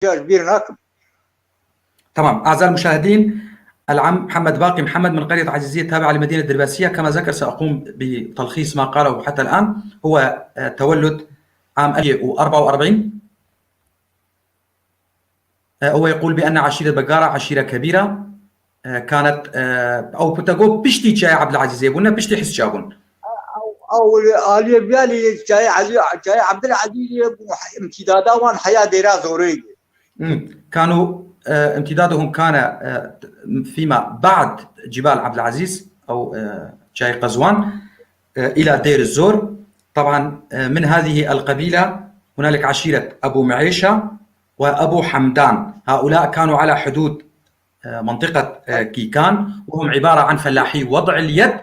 كبير ناكم. تمام. أعزائي المشاهدين، العم محمد باقي محمد من قرية عزيزية تابعة لمدينة درباسية. كما ذكر سأقوم بتلخيص ما قاله حتى الآن. هو تولد عام 1944. هو يقول بأن عشيرة بقارة عشيرة كبيرة كانت أو بتقول بشتي شاي عبد العزيز يبونا بشتي حس شابون او علي بيالي جاي عبد العزيز امتدادا وان حياه ديرا زوري. كانوا امتدادهم كان فيما بعد جبال عبد العزيز او جاي قزوان الى دير الزور. طبعا من هذه القبيله هنالك عشيره ابو معيشه وابو حمدان. هؤلاء كانوا على حدود منطقه كيكان، وهم عباره عن فلاحي وضع اليد.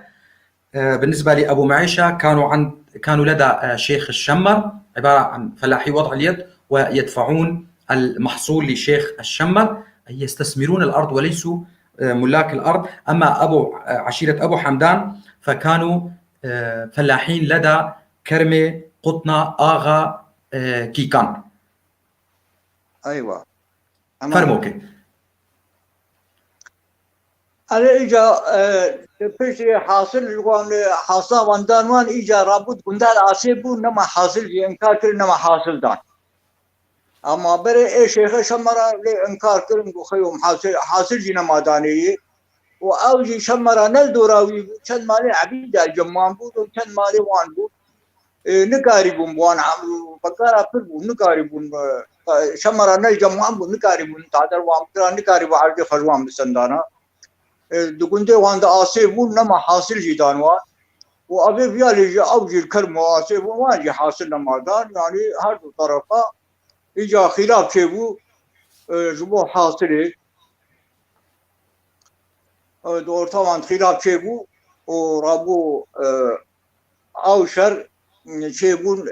بالنسبه لابو معيشه كانوا لدى شيخ الشمر، عباره عن فلاحي وضع اليد ويدفعون المحصول لشيخ الشمر، أي يستثمرون الارض وليسوا ملاك الارض. اما عشيره ابو حمدان فكانوا فلاحين لدى كرمه قطنه اغا كيكان. ايوه فرموكي انا اجا بشي حاصل حاصل واندان وان اجا رابط كندال عصيبو نما حاصل انكار كر نما حاصل دان. اما بري اي شيخ شمرا انكار كر خيوم حاصل جي نما داني واوجي شمرا نلدوراوي كان مالي عبيد الجمان بود وكان مالي وان بود نكاربون وان عملو بقرا فربو نكاربون شمرا نجمان بود نكاربون تعدر وان نكاربو عرض خجوان بسندانا دكنتي وان آسيبون نما حاصل جدان وان وأبي بيالي أوجي الكلمة آسيبون وان جي حاصل نما دان. يعني هر دو طرفا إجا خلاف شيبو جبو حاصله دور طبعا خلاف شيبو ورابو أوشر شيبون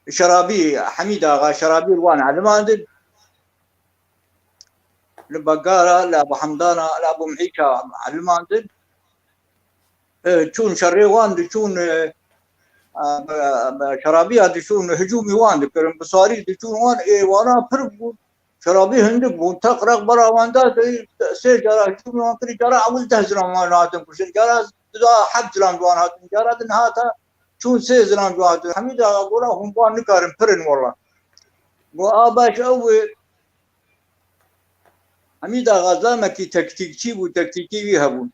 شرابي حميد آغا شرابي الوان علماندن لبقارة لأبو حمدانة لأبو محيكا علماندن تشون شري وان تشون شرابي هذا تشون هجومي وان كرم بصاري تشون وان اي وانا فرق شرابي هندك بون تقرق برا وان دا سي جرا هجومي وان كري جرا اول تهزران وان هاتن كشن جرا دا حب زلان وان هاتن جرا دن هاتا تشون سي زلان وان هاتن حميد اقولا هم وان نكارم فرن والله واباش اول حميد غزامكي تكتيكي بو تكتيكي بيهبون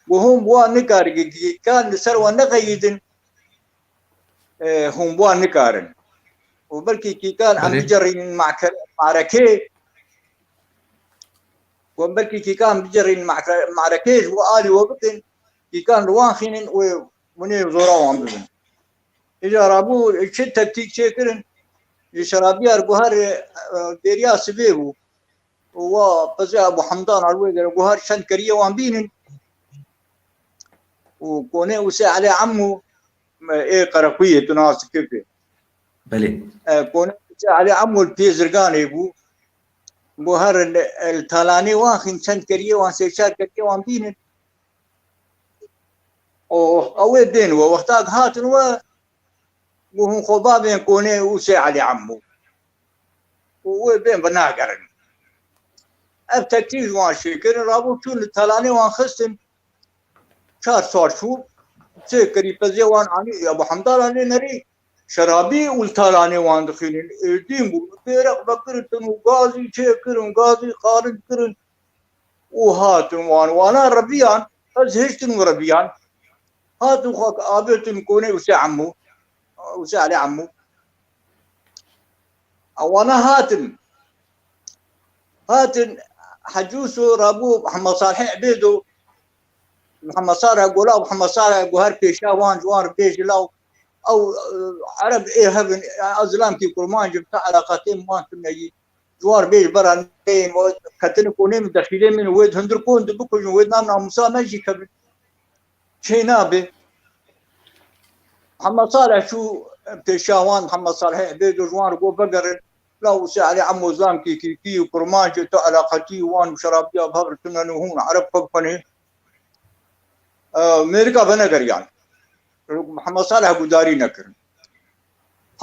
وهم بوان نكارن كان سر ونقيدن هم بوان نكارن وبلكي كي كان عم بجرين معركة وبلكي كي كان بجرين معركة وآلي وقت كي كان روان خينن ومني زورا عم بزن إجا رابو الشت تكتيك شكرن يشرابي أرجوهر ديريا سبيبو وبزي أبو حمدان علوي أرجوهر شن كريه وان بينن وكونه وسع عليه عمو ايه قرقويه تناس كيف بلي كونه وسع عليه عمو البيزرقاني بو هر التالاني واخن سنت كريه وان سيشار كريه وان بين او دين وقتاك هاتن وهم خضابين كونه وسع عليه عمو وبين بناقرن التكتيك وان شكر رابو شون التالاني وان خستن شهر صار شو سكري بزي وان عني ابو حمدان علي نري شرابي والتالاني وان دخيلين دين بو بيرق بكرتن وغازي شكرن غازي قارن كرن وهاتن وانا ربيان ازهشتن وربيان هاتن خوك ابيتن كوني وسع عمو وسع علي عمو وانا هاتن حجوسو رابو محمد صالح عبيدو محمد صالح قولا محمد صالح قهر بيشا وان جوار بيج لاو او عرب ايه هبن ازلام كي كرمان جبت علاقتين وان كنجي جوار بيج برانين كتن كوني مدخلين من ويد هندركون دبكو ويد نامنا موسى ماجي كبن شينابي محمد صالح شو بيشا وان محمد صالح بيج جوار قو بقر لا سعلي عمو زلام كي وكرمان جبت علاقتي وان شرابيا بهبر كنا هون عرب فقفني أمريكا بنقر يعني محمد صالح قداري نكر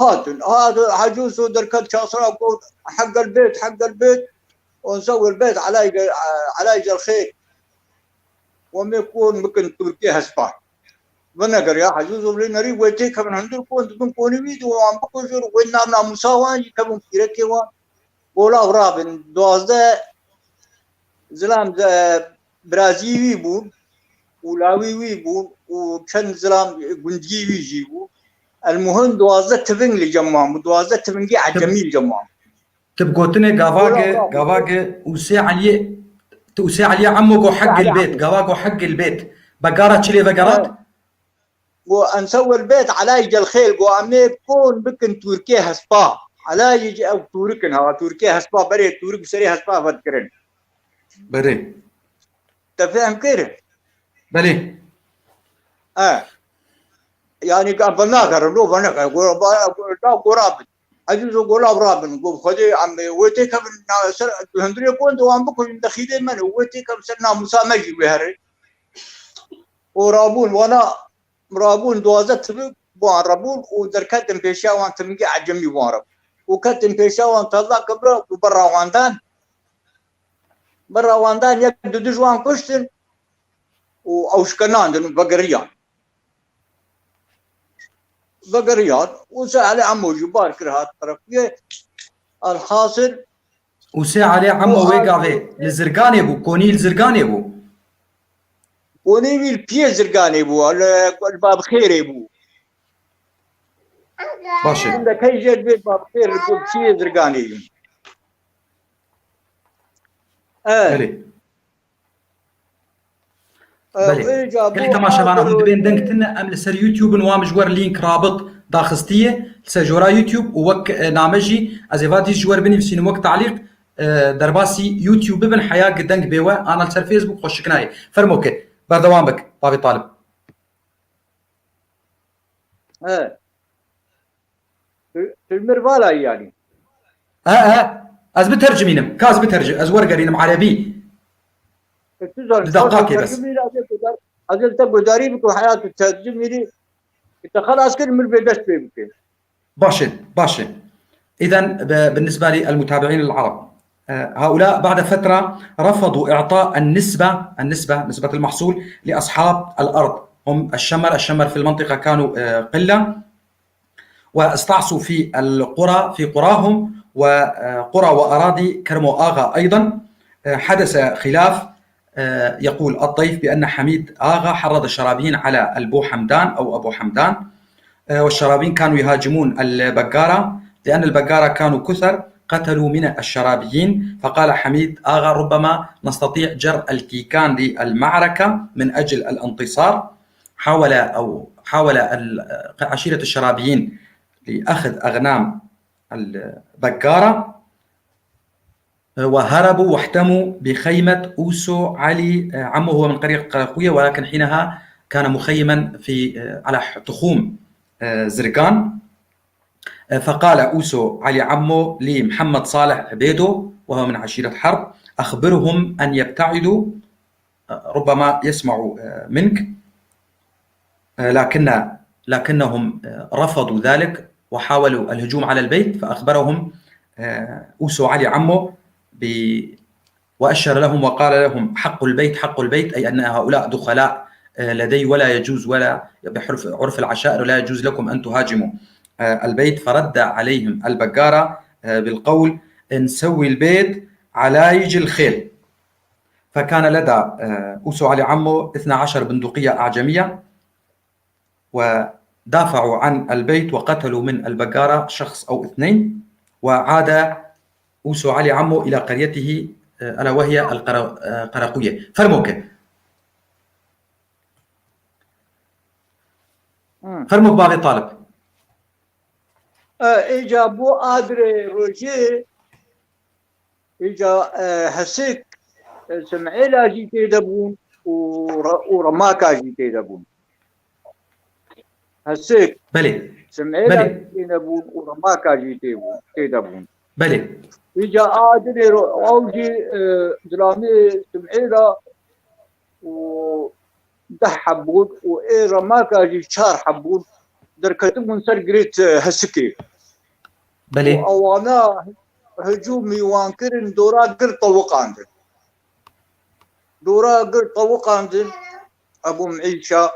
هذا عجوز دركت شاصرة أقول حق البيت ونسوي البيت على الخير وما يكون ممكن تركيا هسبان بنقر يا حجوز ولنا ري ويتي كمن هندر كون تكون كوني بيدو وعم بكوجر ويننا مساوان كمن كيركي وان ولا رابن دوازده زلام برازيلي بون ولاوي بون وكان زلام جندي يجيبوا المهم دوازده تبن لجمعهم دوازده تبنجي عجمي جمعهم تبقوتني قواقي وسي علي عمو حق البيت قواقو حق البيت بقارة شلي بقارات ونسوي البيت على يجي الخيل وعم يكون بكن تركيا هسبا على يجي او توركن ها تركيا هسبا بري تورك سري هسبا فكرن بري تفهم كده بلي يعني قبلنا قرلو بنا قراب عجوز قراب رابن قول خدي عم ويتي كم هندري كون وعم بكون دخيله من ويتي كم سنه مسامجي بهري ورابون وانا مرابون دوازت بوان رابون ودركتم بيشا وان تمجي عجمي بوان وكتم بيشا وان طلع كبره برا واندان يبدو دجوان كشتن وأوشكنان دنو بقريات وسأل عمو جبار كرهات طرفية الحاصل وسي علي عمو ويقافي الزرقاني بو كوني الزرقاني بو ونيمي البيه زرقاني بو الباب خيري بو باشا عندك هي جد بيت باب خير بو بيه زرقاني بلي بلي قلت ما شبانا هم دبين دنكتنا ام لسر يوتيوب نوامج ور لينك رابط داخستيه لسجورا يوتيوب ووك نامجي ازيفاتي جوار بني بسين وقت تعليق درباسي يوتيوب بن حياة قدنك بيوا انا لسر فيسبوك خوش كناي فرموكي بردوام بك بابي طالب في المرفالة يعني از بترجمينم كاز بترجم از ورقرينم عربي دقاقي بس أجل تبغى داري بكو حياة الترجمة دي أنت خلاص كل من البيت بيمكن باشا إذا بالنسبة للمتابعين العرب هؤلاء بعد فترة رفضوا إعطاء نسبة المحصول لأصحاب الأرض هم الشمر في المنطقة كانوا قلة واستعصوا في القرى في قراهم وقرى وأراضي كرمو آغا أيضا حدث خلاف يقول الضيف بأن حميد آغا حرض الشرابيين على البو حمدان أو أبو حمدان والشرابيين كانوا يهاجمون البقارة لأن البقارة كانوا كثر قتلوا من الشرابيين فقال حميد آغا ربما نستطيع جر الكيكان للمعركة من أجل الانتصار حاول عشيرة الشرابيين لأخذ أغنام البقارة وهربوا واحتموا بخيمة أوسو علي عمه هو من قرية قراقوية ولكن حينها كان مخيما على تخوم زرقان فقال أوسو علي عمه لمحمد صالح عبيدو وهو من عشيرة حرب أخبرهم أن يبتعدوا ربما يسمعوا منك لكنهم رفضوا ذلك وحاولوا الهجوم على البيت فأخبرهم أوسو علي عمه وأشر لهم وقال لهم حق البيت أي أن هؤلاء دخلاء لدي ولا يجوز ولا بعرف العشائر لا يجوز لكم أن تهاجموا البيت فرد عليهم البقارة بالقول نسوي البيت على يجي الخيل فكان لدى أوسو علي عمه 12 بندقية أعجمية ودافعوا عن البيت وقتلوا من البقارة شخص أو اثنين وعاد أوسو علي عمو إلى قريته ألا وهي القراقوية فرموك باغي طالب إجا بو آدري روجي إجا هسيك سمعيلا جي تيدبون ورماكا جي تيدبون هسيك بلي سمعيلا جي تيدبون ورماكا جي تيدبون بلي إجا آدري أوجي درامي سمعيلا ده حبون رماكا جي شار حبون دركتم من سر قريت هسكي بله وانا هجومي وانكرن دورا قر طوقاندن دورا قر طوقاندن ابو معيشه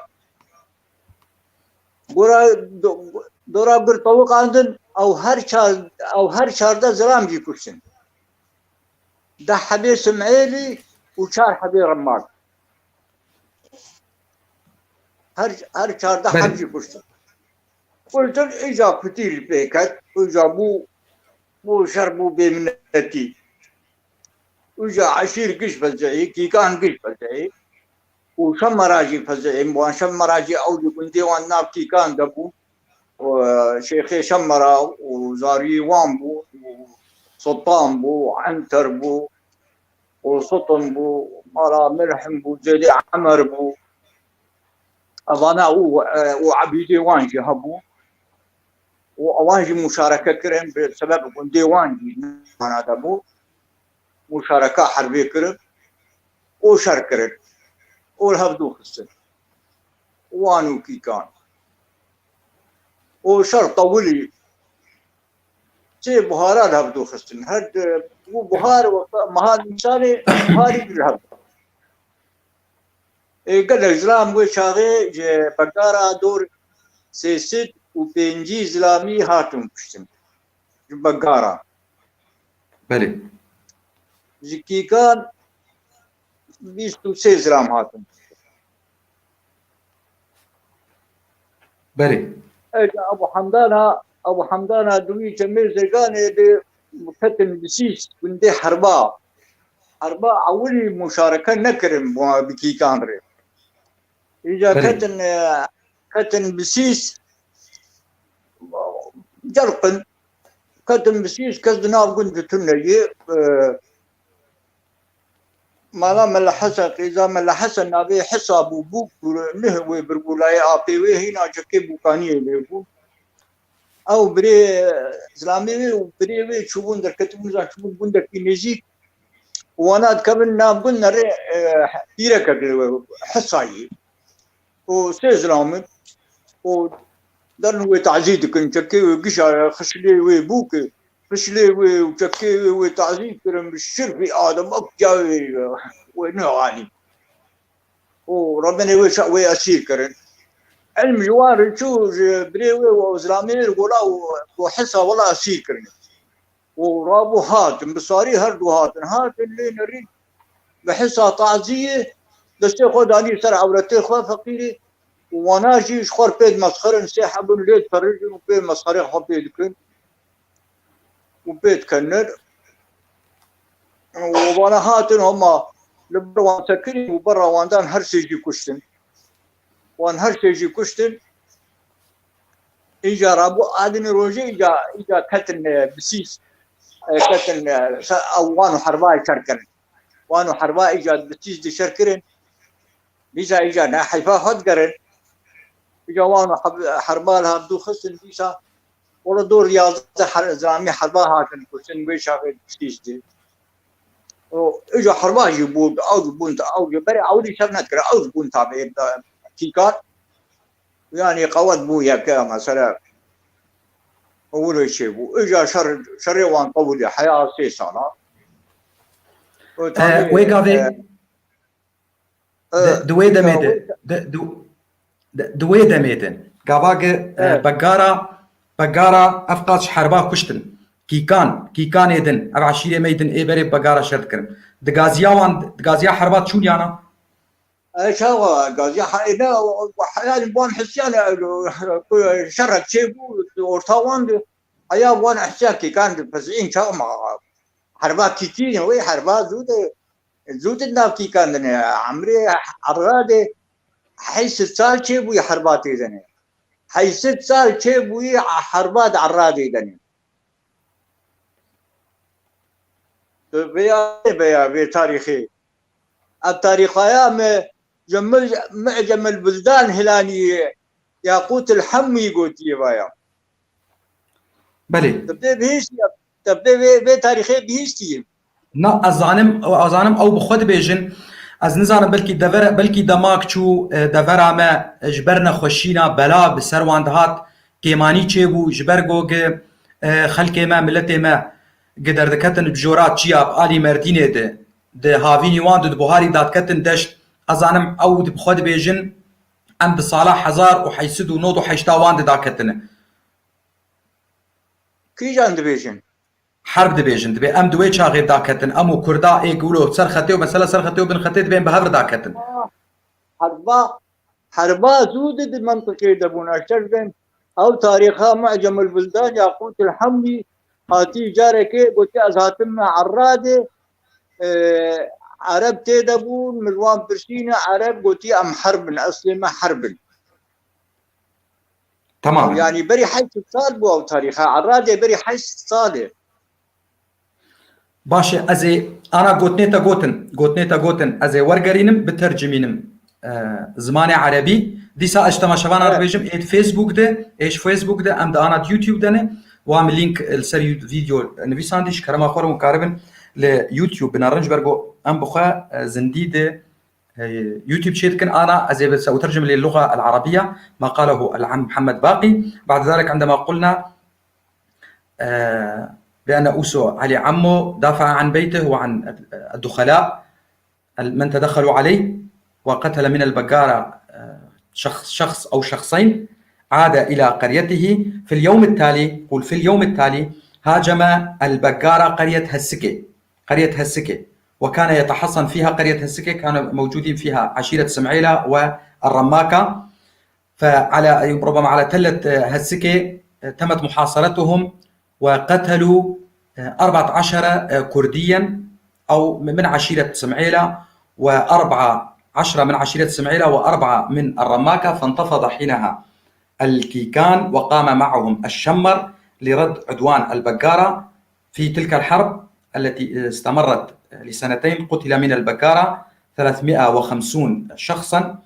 دورا قر طوقاندن او هر شارده زرام جي كشن ده حبي سمعيلي وشار حبي رماد هر شارده حبي كشن قلت اجا كتير بيكت اجا بو شربو بمنتي وجا عشير قش فزعي كي كان قش فزعي وشم مراجي فزعي وان شم مراجي اولي كنتي وان ناب كي كان دبو وشيخي شمرا وزاري وامبو وسلطان بو عنتر بو وسطن بو مرا ملحم بو زيدي عمر بو اظانا وعبيدي وانجي هبو وأواجه مشاركة كرم بسبب ديوانجي أنا دبو مشاركة حربية كرم وشاركرن والهبدو خسن وانو كي كان وشر طولي شيء بهارات هبدو خسن هاد وبهار مهار إنساني بهاري بالهب قال الإسلام وشاغي بقارة دور سيسد وبينجي إسلامي هاتم كشتن بقارة بله زكي كان بيستو سي إسلام هاتم بله أبو حمدانا دوي جميل زرقاني دي مكتن بسيس كندي حربا أولي مشاركة نكرم بكي كان ري إذا كتن بسيس جرقن كتن بسيس كزنا قلت تنجي ما ملا حسن إذا ملا حسن نبي حساب بوك نهوي بربولاي أبي هنا جكي بوكانية بيبو أو بري إسلامي وبري شوفون در كتب مزاج شوفون بندر في نزيك وانا كمن نابن نري ديرك حصاي وسيزلام ودرن وتعزيد كن جكي وقشا خشلي وبوك خشلي وجكي وتعزيد كرم بالشرف آدم أبجاوي ونوعاني وربنا وي أسير كرن علم جوار شو بريوي وإسلامي يقولا وحصة ولا أسير كرن ورابو هاتم بصاري هردو هاتم اللي نريد بحصة تعزية دستي خداني سر عورتي خوا فقيري وناجي شخور بيد مسخر نسيحب الليل فرجي وبيد مسخري خوا بيد كن وبيد كنر وانا هاتن هما لبروان سكري وبرا واندان هرسيجي كشتن وان هرسيجي كشتن إجا رابو آدمي روجي إجا كتن بسيس كتن وانو حرباء شركرن وانو حرباء إجا بسيس دي شركرن بيسا إجا ناحيفا خد قرن إجا وانو حرباء لها بدو خسن بيسا ولا دور رياضة زامي حرباء هاتن كسن بيشا غير بسيس دي إجا حرباء جيبود أو جبون أو جبري أولي شرنات كرا أو جبون تابعين كيكات يعني قوات بويا كا مثلا أول شيء بو إجا شر وان طولي حياة 6 سنة ويقاضي دوي دميدن دوي دميدن قاباق بقارة أفقاش حربا كشتن كي كان يدن أبعشيري ميدن إيبري بقارة شرط كرم دقازيا حربات شون يانا ايش هو قاضي حينا وحيان بون حسيان شرك شيء ورطوان ايا بون حسياكي كان فزعين شغم حربات كتير وي حربات زود الناكي كان عمري عرادي حيث سال شيء وي حربات يدني حيث سال شيء وي حربات عرادي يدني بيا تاريخي التاريخ ايام معجم البلدان هلاني ياقوت الحمي قلت يبايا بله تبدي بي تاريخي بيشتي نا ازانم او بخود بيجن از نزانم بلكي دماغ چو دورا ما جبرنا خوشينا بلا بسروان دهات كيماني چيبو جبر گوگ خلکێ ما ملەتێ ما گەدەر دەکەتن بژۆرات چیا ئالی مەردینێ د هاوینی وان د بوهاری دادکەتن دەشت ئەزانم ئەو بخوا دەبێژن ئەم bi sala 1980 وان دەداکەتنە کیجان دەبێژن حرب دەبێژن دەبێ ئەم دوێ چاغێ داکەتن ئەم و کوردا ئێگولۆ سەر خەتێ و مەسەلە سەر خەتێ و بن خەتێ دەبێن بە هەور داکەتن حربا زود المنطقة دبون أشتر بين أو تاريخها معجم البلدان ياقوت الحمدي هاتي جارك قلت أزهاتنا عرادة عرب تدبون ملوان برسينا عرب قلت أم حرب أصل ما حرب تمام يعني بري حيث الصالب أو تاريخها عرادة بري حيث الصالب باشە ئەزێ ئانا گوتنێتە گوتن ئەزێ وەرگەرینم بتەرجمینم زمانی عربی دیسا ئەشتەماشەوان ڕبێژم ئێت فێسبوک دە ئێش فێسبوک دە ئەم دەئانات یوتیوب دەنێ وام لینک لەسەر ڤیدیۆ نویساندیش کەرەما خۆرم کاربن لە یوتیوب بنەڕنج بەرگۆ ئەم بخوا زندی دە يوتيوب شيتكن أنا سأترجم للغة العربية ما قاله العم محمد باقي بعد ذلك عندما قلنا بأن أوسو علي عمو دافع عن بيته وعن الدخلاء من تدخلوا عليه وقتل من البقارة شخص أو شخصين عاد إلى قريته في اليوم التالي هاجم البقارة قرية هسكي وكان يتحصن فيها قرية هسكي كان موجودين فيها عشيرة سمعيلة والرماكة فعلى ربما على تلة هسكي تمت محاصرتهم وقتلوا 14 كرديا أو من عشيرة سمعيلة و14 من عشيرة سمعيلة و4 من الرماكة فانتفض حينها الكيكان وقام معهم الشمر لرد عدوان البقارة في تلك الحرب التي استمرت لسنتين قتل من البقارة 350 شخصا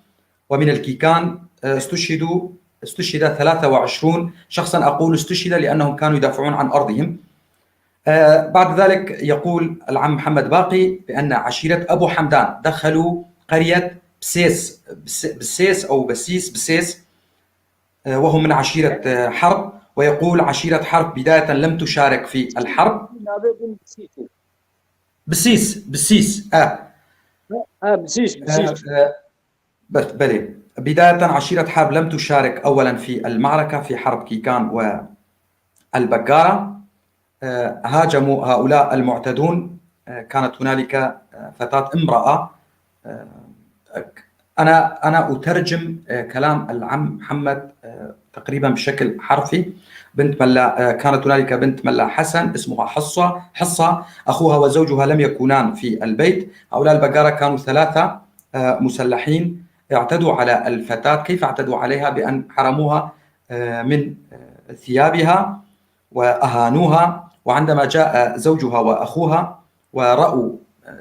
ومن الكيكان استشهد 23 شخصا أقول استشهد لأنهم كانوا يدافعون عن أرضهم بعد ذلك يقول العم محمد باقي بأن عشيرة أبو حمدان دخلوا قرية بسيس أو بسيس وهم من عشيرة حرب ويقول عشيرة حرب بداية لم تشارك في الحرب بسيس بلي بداية عشيرة حرب لم تشارك أولا في المعركة في حرب كيكان والبقارة هاجموا هؤلاء المعتدون كانت هنالك فتاة امرأة أنا أترجم كلام العم محمد تقريبا بشكل حرفي كانت هنالك بنت ملا حسن اسمها حصة أخوها وزوجها لم يكونان في البيت هؤلاء البقارة كانوا 3 مسلحين اعتدوا على الفتاة كيف اعتدوا عليها بأن حرموها من ثيابها وأهانوها وعندما جاء زوجها وأخوها ورأوا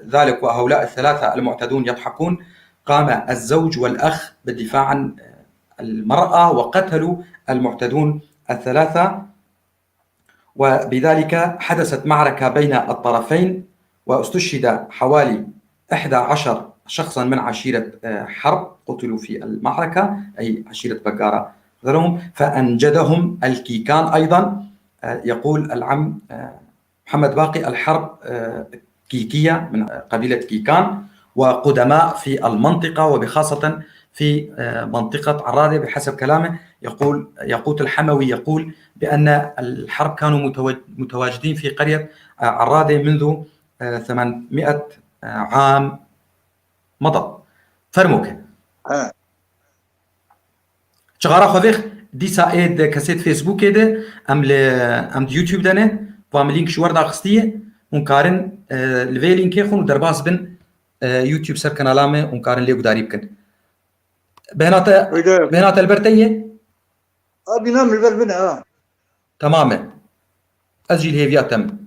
ذلك وهؤلاء ال3 المعتدون يضحكون قام الزوج والأخ بالدفاع عن المرأة وقتلوا المعتدون ال3 وبذلك حدثت معركة بين الطرفين واستشهد حوالي 11 شخصا من عشيرة حرب قتلوا في المعركة أي عشيرة بقارة فأنجدهم الكيكان أيضا يقول العم محمد باقي الحرب كيكية من قبيلة كيكان وقدماء في المنطقة وبخاصة في منطقة عرادة بحسب كلامه يقول ياقوت الحموي يقول بأن الحرب كانوا متواجدين في قرية عرادة منذ 800 عام مضى فرموك شغارة خوذيخ ديسا ايد كاسيت فيسبوك ايد ام يوتيوب دانه وام لينك شوار داخستيه ونكارن لفي لينك يخون ودرباس بن يوتيوب سر كنالامه ونكارن ليه قداري بكن بهنات البرتيه بنام البربنة تماما أسجل هيفيا تم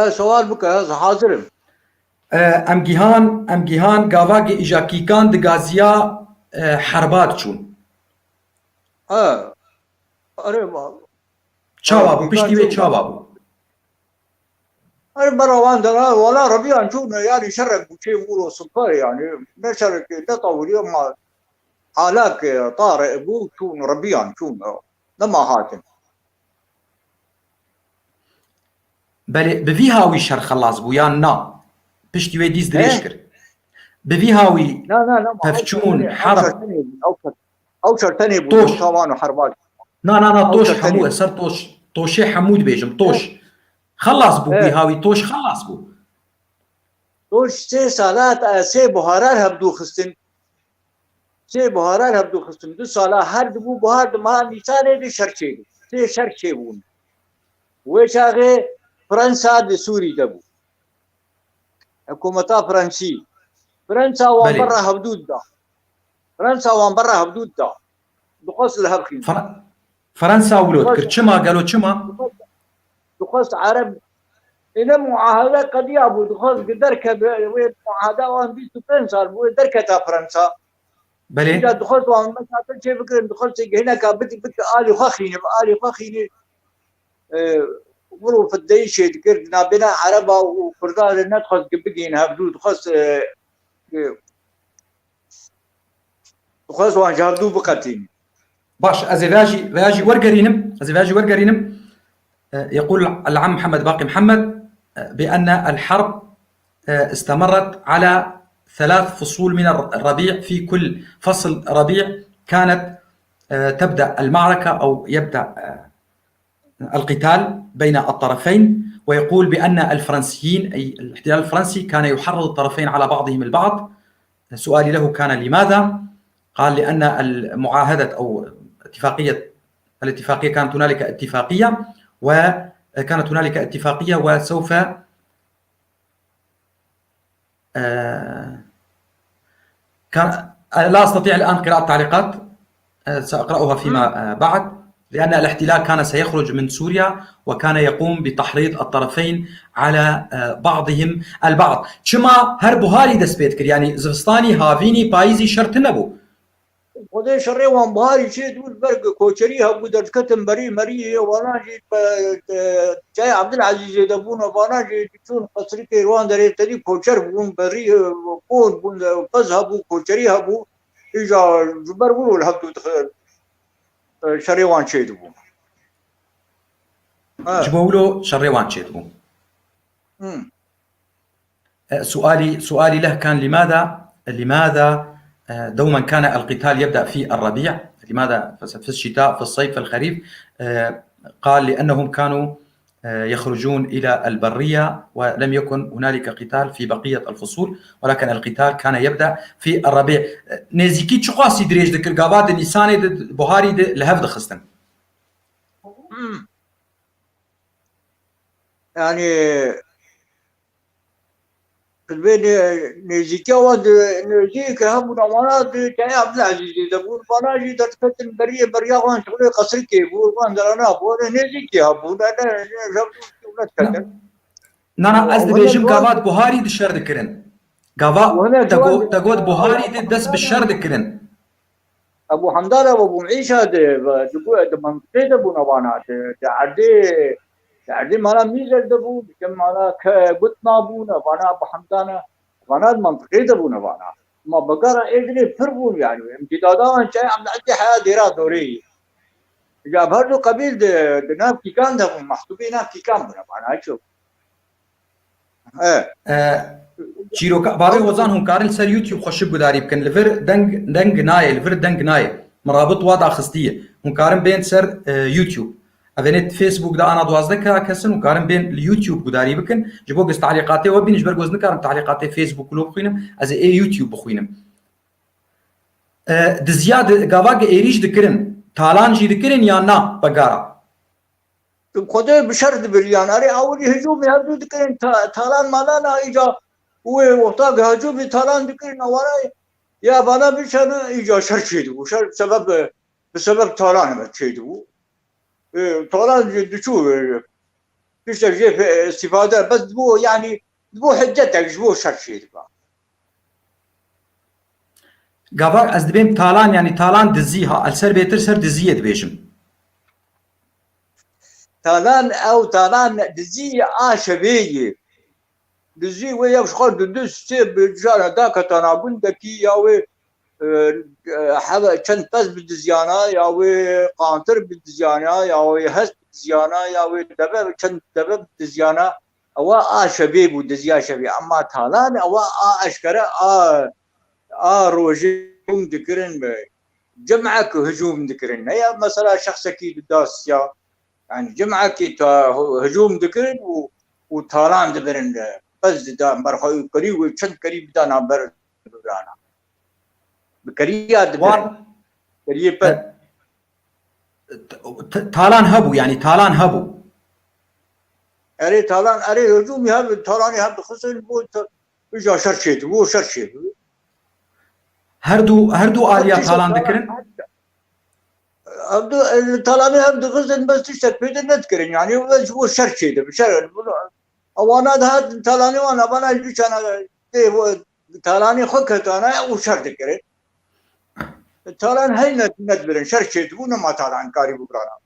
سؤال بك هذا حاضر ام جيهان قاواقي إجا كيكان دقازيا حربات چون چاوابو پشتی وی چاوابو بروان دنا ولا ربيع نشوف يعني شرق شيء يقولوا سكر يعني نشرك نطول يوم حالك طارئ ابو شون ربيع شون لما هاتم بله بفي هاوي شر خلاص بو يان نا بشتي وي ديز دريشكر بفي هاوي لا ما تفچمون اوشر حرب ثاني اوشر ثاني بو طوش طبعا حربات نا طوش اوشر ثاني حمود سر طوشي حمود بيجم طوش خلاص بو بي هاوي طوش خلاص بو طوش 3 سالات 3 بهارات هبدو خستن 3 بهارات هبدو خستن 2 سالا هر دبو بهار ما نيسانه دي شرچي 3 شرچي بون وشاغه فرنسا دي سوري دبو حكومتا فرنسي فرنسا وان برا حدود دا فرنسا وان برا حدود دا دقص الهبخين فرنسا ولود كرچما قالوا چما دقص عرب إذا معاهدة قد يابو دخل دركة معاهدة وان بيستو فرنسا بو دركة فرنسا بلي إذا دخلت وان مثلا شيء فكر دخلت هنا كابت آلي خخيني ورو في الديش ذكرنا بنا عربة وكردان ندخل قبقين هبدو دخلت وان جابدو بقتين باش ازي ورقرينم يقول العم محمد باقي محمد بأن الحرب استمرت على 3 فصول من الربيع. في كل فصل ربيع كانت تبدأ المعركة أو يبدأ القتال بين الطرفين. ويقول بأن الفرنسيين أي الاحتلال الفرنسي كان يحرض الطرفين على بعضهم البعض. سؤالي له كان لماذا؟ قال لأن المعاهدة أو الاتفاقية كانت هنالك اتفاقية وسوف كان لا أستطيع الآن قراءة التعليقات، سأقرأها فيما بعد. لأن الاحتلال كان سيخرج من سوريا وكان يقوم بتحريض الطرفين على بعضهم البعض. شما هر بهاري دست بيت كر يعني زفستاني هافيني بايزي شرط نبو خدای شرعی وان بهاری چه دول برگ کوچری ها بود کتم مری وانا جی جای عبدالعزیز دبون وانا جی چون قصری که روان داره تدی کوچر بون بری کون بون پز ها بو کوچری ها بو ایجا جبر بولو الحبدو شرعی وان چه دبون جبولو شرعي وان چه دبون. سؤالي له كان لماذا دوما كان القتال يبدأ في الربيع؟ لماذا في الشتاء في الصيف في الخريف؟ قال لأنهم كانوا يخرجون إلى البرية ولم يكن هنالك قتال في بقية الفصول، ولكن القتال كان يبدأ في الربيع. نزيكي تشقاسي دريج ذكر قابات نيساني بوهاري لهفد خستن يعني البين نزيكا ود نزيكا هم نوانات جاي عبد العزيز دبون بناجي دركت بريا وان شغل قصر كيبور وان درنا بور نزيكا بون انا جبت نانا از دبيجم قابات بوهاري دشر ذكرن قابا تقود بوهاري دس بالشر ذكرن ابو حمدان ابو معيش هذا دقوا منطقه ابو نوانات تعدي مالا ميزل دبو كم مالا قطنا بونا وانا ابو حمدان وانا منطقه دبونا وانا ما بقرا ادري فربون يعني امتدادان شيء عم نعدي حياه ديرات دوري جاب هذا قبيل ناب كي كان دبو محسوبين ناب كي كان وانا اشوف چیرۆکە باڕێ وەزان هونکارن سەر یوتیوب خۆشی گوداری بکەن لەڤر دەنگ نایە مڕابط وا داخستیە هونکارن بێن سەر یوتیوب ئەڤێنێت فێسبوکدا ئانا 12 کەسن هونکارن بێن یوتیوب گوداری بکەن ji بۆ گەست تعلیقاتێەوە بینیش بەرگۆز نکارم تعلیقاتی فێسبوک لۆ بخوێنم ئەز یوتیوب بخوێنم دزیا گاواگە ئێریش دکردن تالانجی دکردن یان نا بەگارە خدای بشرط بريان اري اولي هجوم يهدو دكين تالان مالانا ايجا هو وقتا هجوم تالان دكين وراي يا بنا بشان ايجا شر شيدو شر بسبب تالان ما شيدو تالان دشو تشتر في استفاده بس دبو يعني دبو حجتك جبو شر شيدو گاواگ از دبیم تالان يعني تالان دزيها السر بيتر سر دزيه دبيجم تالان او تالان دزي شبيه دزي ويا شغل دز سيب جانا داك تناقون دكي ياوي حبا كان بس بالدزيانا ياوي قانتر بالدزيانا ياوي هس زيانا يا ودبب كان دبب زيانا أو شبيب ودزيا شبيب أما تالان أو أشكره روجهم ذكرن جمعك هجوم ذكرن هي مثلا شخص أكيد داس يا يعني جمعك هجوم ذكرن وتالان ذكرن بس دا مرخو قريب وشن قريب دا نمبر برانا بكريا ذكرن قريب تالان هبو يعني تالان هبو أري تالان أري هجوم يهب تالان يهب خصوصا بوت وجا شرشيد وو شرشيد هردو آليات تالان ذكرن أبدو تالان يهب خصوصا بس تشتت بيد نذكرن يعني وو شرشيد بشر أوانا ده تالاني وانا بنا الجيش أنا تالاني خكت أنا وشر ذكرن تالان هاي ندبرن شرشيد ونا ما تالان كاري بكرانا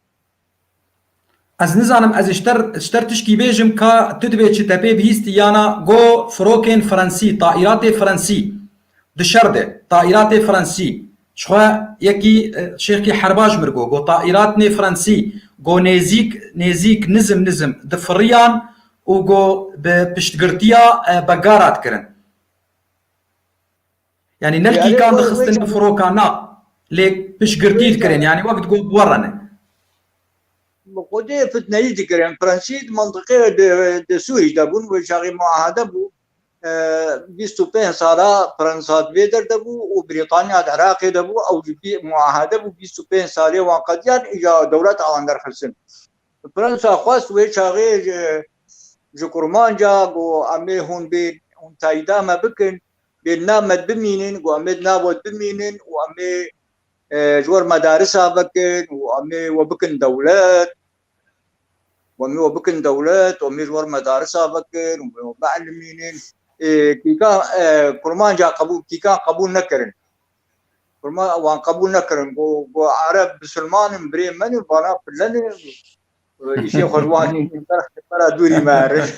از نزانم از اشتر تشکی بیجم که تدبی چه تپی بیستی یانا گو فروکن فرنسی طائرات فرنسی دشرده طائرات فرنسی شخوا یکی شیخی حرباج مرگو گو طائرات نی فرنسی گو نزیک نزم دفریان و گو بپشتگرتیا بگارات کرن يعني نلقي كان دخستن بفروكانا ليك بشقرتيد كرين يعني وقت قول بورنا مقودي فتنا يذكر فرنسي منطقة د سوري دبون وشاغي معاهدة بو بيستوبين صارا فرنسا بيدر دبو وبريطانيا العراق دبو أو معاهدة بو بيستوبين صاري وقديان إجا دولة أواندر خلصن فرنسا خواست وشاغي جكرمان جا و أمي هون بين هون تايدا ما بكن بينامد بمينين وأمي نابود بمينين وأمي جور مدارسها بكن وأمي وبكن دولات وأمي جور مدارسها بكن ومعلمين كيكا كرمان جا قبول كيكا قبول نكرن كرمان وان قبول نكرن و عرب بسلمان بريم من بانا فلان يشي خواني برا دوري مارش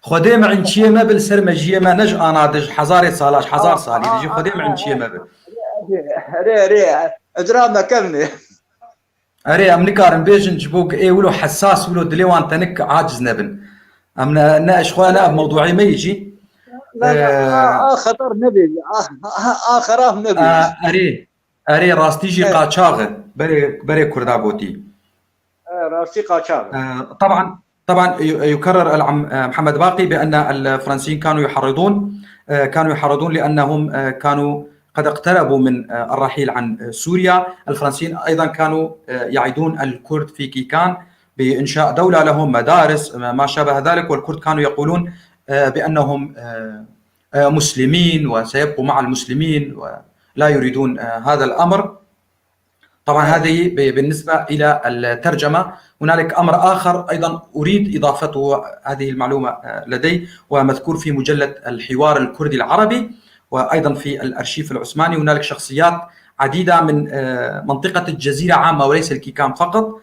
خدي معن شي مبل سرمجيه ما نج انا دج حزار صالي دجي خدي معن شي مبل ري اجرام كمني اري امنكارن بيجن جبوك اي ولو حساس ولو دليوان تنك عاجز نبن امنا ناقش خوانا بموضوعي ما يجي لا خطر نبي اخره نبي اري راستيجي قاچاغ بري كردا بوتي راستي قاچاغ طبعا يكرر العم محمد باقي بان الفرنسيين كانوا يحرضون لانهم كانوا قد اقتربوا من الرحيل عن سوريا. الفرنسيين ايضا كانوا يعدون الكرد في كيكان بانشاء دوله لهم مدارس ما شابه ذلك، والكرد كانوا يقولون بانهم مسلمين وسيبقوا مع المسلمين ولا يريدون هذا الامر. طبعا هذه بالنسبه الى الترجمه. هنالك امر اخر ايضا اريد اضافته، هذه المعلومه لدي ومذكور في مجله الحوار الكردي العربي وايضا في الارشيف العثماني. هنالك شخصيات عديده من منطقه الجزيره عامه وليس الكيكان فقط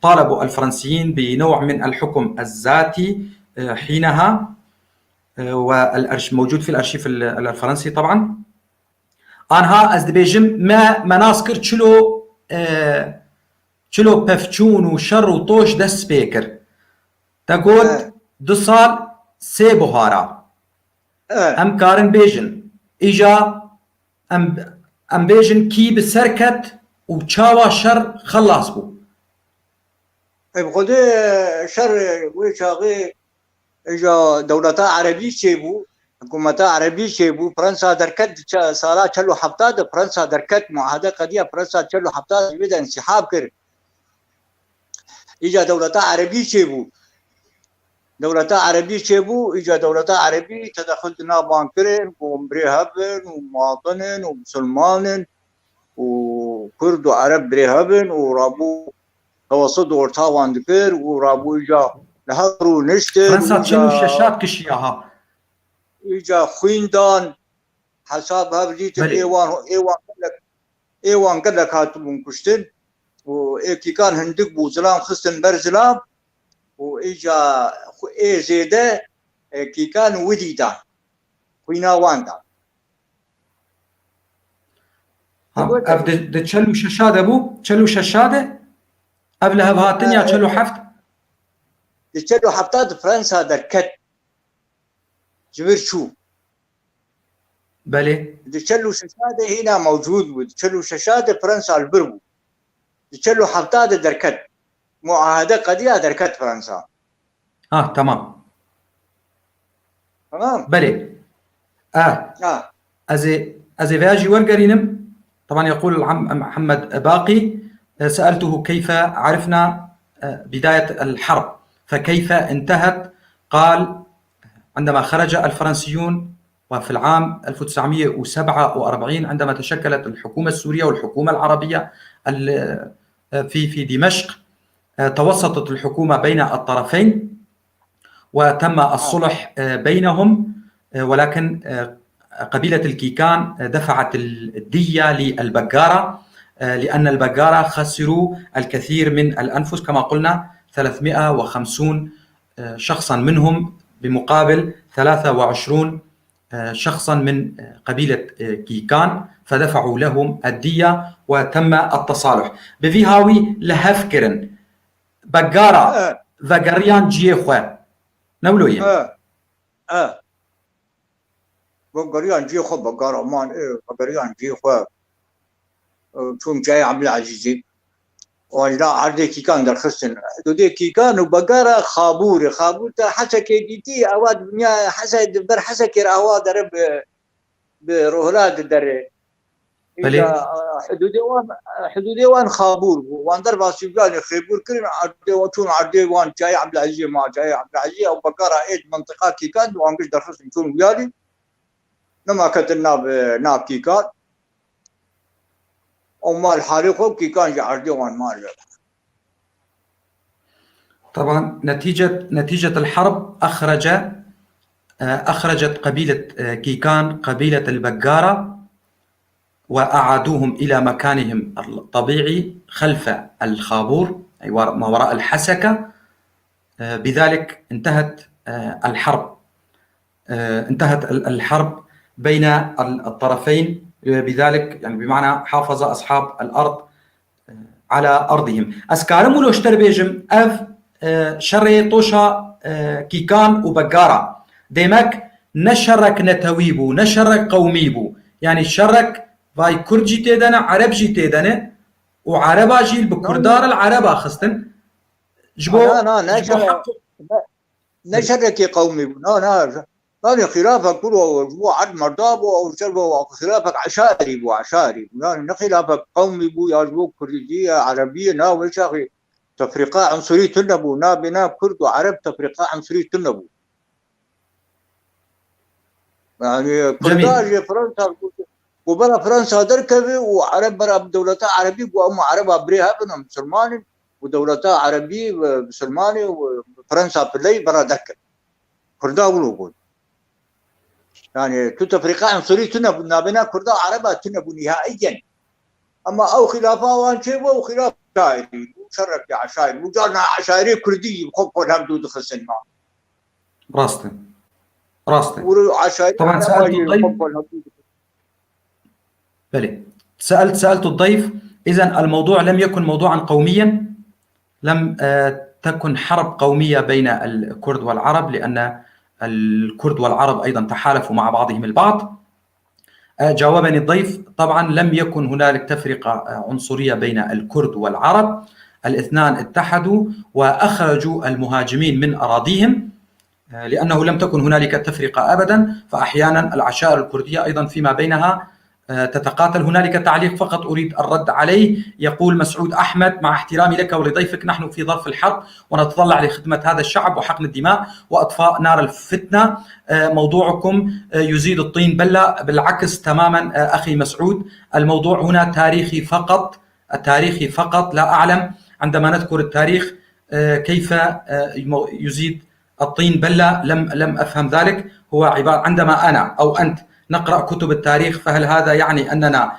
طالبوا الفرنسيين بنوع من الحكم الذاتي حينها، موجود في الارشيف الفرنسي. طبعا آنها از دبیجم ما مناسكر چلو پفچون و شر و طوش دست بيكر تقول 2 سال 3 بهارا ام كارن بيجن اجا ام بيجن كي بسركت و چاوا شر خلاص بو بخده شر ويشاغي اجا دولتا عربي شيبو حكومتا عربي شيبو فرنسا دركت سالا چلو هفته فرنسا دركت معاهده قضيه فرنسا چلو هفته بده انسحاب كر اجا دولتا عربي شيبو اجا دولتا عربي تدخل نابان كرن ومبريهبن ومواطنن ومسلمانن وكرد وعرب بريهبن ورابو توسط ورتاوان دكر ورابو اجا لهرو نشتر فرنسا چلو ششات كشياها إجا خويندان حساب هابليت إيوان قلك هاتبون كشتن وإيكي كان هندق بوزلام خستن برزلام وإجا إيه زيدة كي كان وديدا خوينا واندا ده چلو ششاده بو؟ چلو ششاده؟ قبلها بهاتنيا تشلو حفت تشلو حفتات فرنسا دركت جبر شو بلي تشلو ششاده هنا موجود تشلو ششاده فرنسا البربو تشلو حفتات دركت معاهده قضيه دركت فرنسا تمام تمام بلي اه أزي فياجي ورقرينم. طبعا يقول العم محمد باقي سألته كيف عرفنا بداية الحرب فكيف انتهت؟ قال عندما خرج الفرنسيون وفي العام 1947 عندما تشكلت الحكومة السورية والحكومة العربية في دمشق، توسطت الحكومة بين الطرفين وتم الصلح بينهم، ولكن قبيلة الكيكان دفعت الدية للبقارة لأن البقارة خسروا الكثير من الأنفس كما قلنا 350 شخصا منهم بمقابل 23 شخصا من قبيلة كيكان، فدفعوا لهم الدية وتم التصالح. بفيهاوي لهفكرن بقارة فقريان جيخوة نولوين بقريان جيخو بقارة مان بقريان جيخو شوم جاي عبد العزيزي ولا عردي كيكان در خصن حدودي كيكان وبقارة خابور حسا كيديتي اواد دنيا حسا دبر حسا كير اواد در بروهلاد در حدودي وان خابور وان در باسيبلاني خيبور كرين عردي وشون عردي وان جاي عبد العزيز ما جاي عبد العزيز او بقارة ايد منطقة كيكان وان قش در خصن شون ويالي نما كتلنا بناب كيكان ومال حريقه كيكان جعردي وان مال. طبعا نتيجة الحرب أخرجت قبيلة كيكان قبيلة البقارة وأعادوهم إلى مكانهم الطبيعي خلف الخابور أي ما وراء الحسكة. بذلك انتهت الحرب بين الطرفين، بذلك يعني بمعنى حافظ أصحاب الأرض على أرضهم. أسكارمو لو اشتربيجم أف شري طوشا كيكان وبقارة ديمك نشرك نتويبو نشرك قوميبو، يعني شرك باي كرجي تيدنا عرب جي تيدنا وعربا جيل بكردار العربا خستن جبو نشرك قوميبو لا خلافك كله جبو عد مردابو او شربو خلافك عشائري بو لا خلافك قومي بو يا جبو كردية عربية نا وشاخي تفرقة عنصرية تنبو نا بنا كرد وعرب تفرقة عنصرية تنبو يعني كرداج فرنسا وبلا فرنسا دركبي وعرب برا بدولتا عربي وأم عرب أبريها بنا مسلماني ودولتا عربي مسلماني وفرنسا بلي برا دكر كردا ولوجود يعني تفرقة عنصرية تنبو نابنا كردا عربا تنبو نهائيا. أما أو خلافة وان شيء وخلاف عشائري وشرك عشائري وجارنا عشائري كردي بخوفون هم دود خسن ما راسته طبعا سألت الضيف بلي سألت الضيف إذن الموضوع لم يكن موضوعا قوميا، لم تكن حرب قومية بين الكرد والعرب لأن الكرد والعرب أيضا تحالفوا مع بعضهم البعض. جاوبني الضيف طبعا لم يكن هنالك تفرقة عنصرية بين الكرد والعرب، الاثنان اتحدوا وأخرجوا المهاجمين من أراضيهم لأنه لم تكن هنالك تفرقة أبدا، فأحيانا العشائر الكردية أيضا فيما بينها تتقاتل. هنالك تعليق فقط أريد الرد عليه، يقول مسعود أحمد: مع احترامي لك ولضيفك نحن في ظرف الحرب ونتطلع لخدمة هذا الشعب وحقن الدماء وأطفاء نار الفتنة. موضوعكم يزيد الطين بلة. بالعكس تماما أخي مسعود، الموضوع هنا تاريخي فقط. لا أعلم عندما نذكر التاريخ كيف يزيد الطين بلة، لم أفهم ذلك. هو عبارة عندما أنا أو أنت نقرأ كتب التاريخ فهل هذا يعني أننا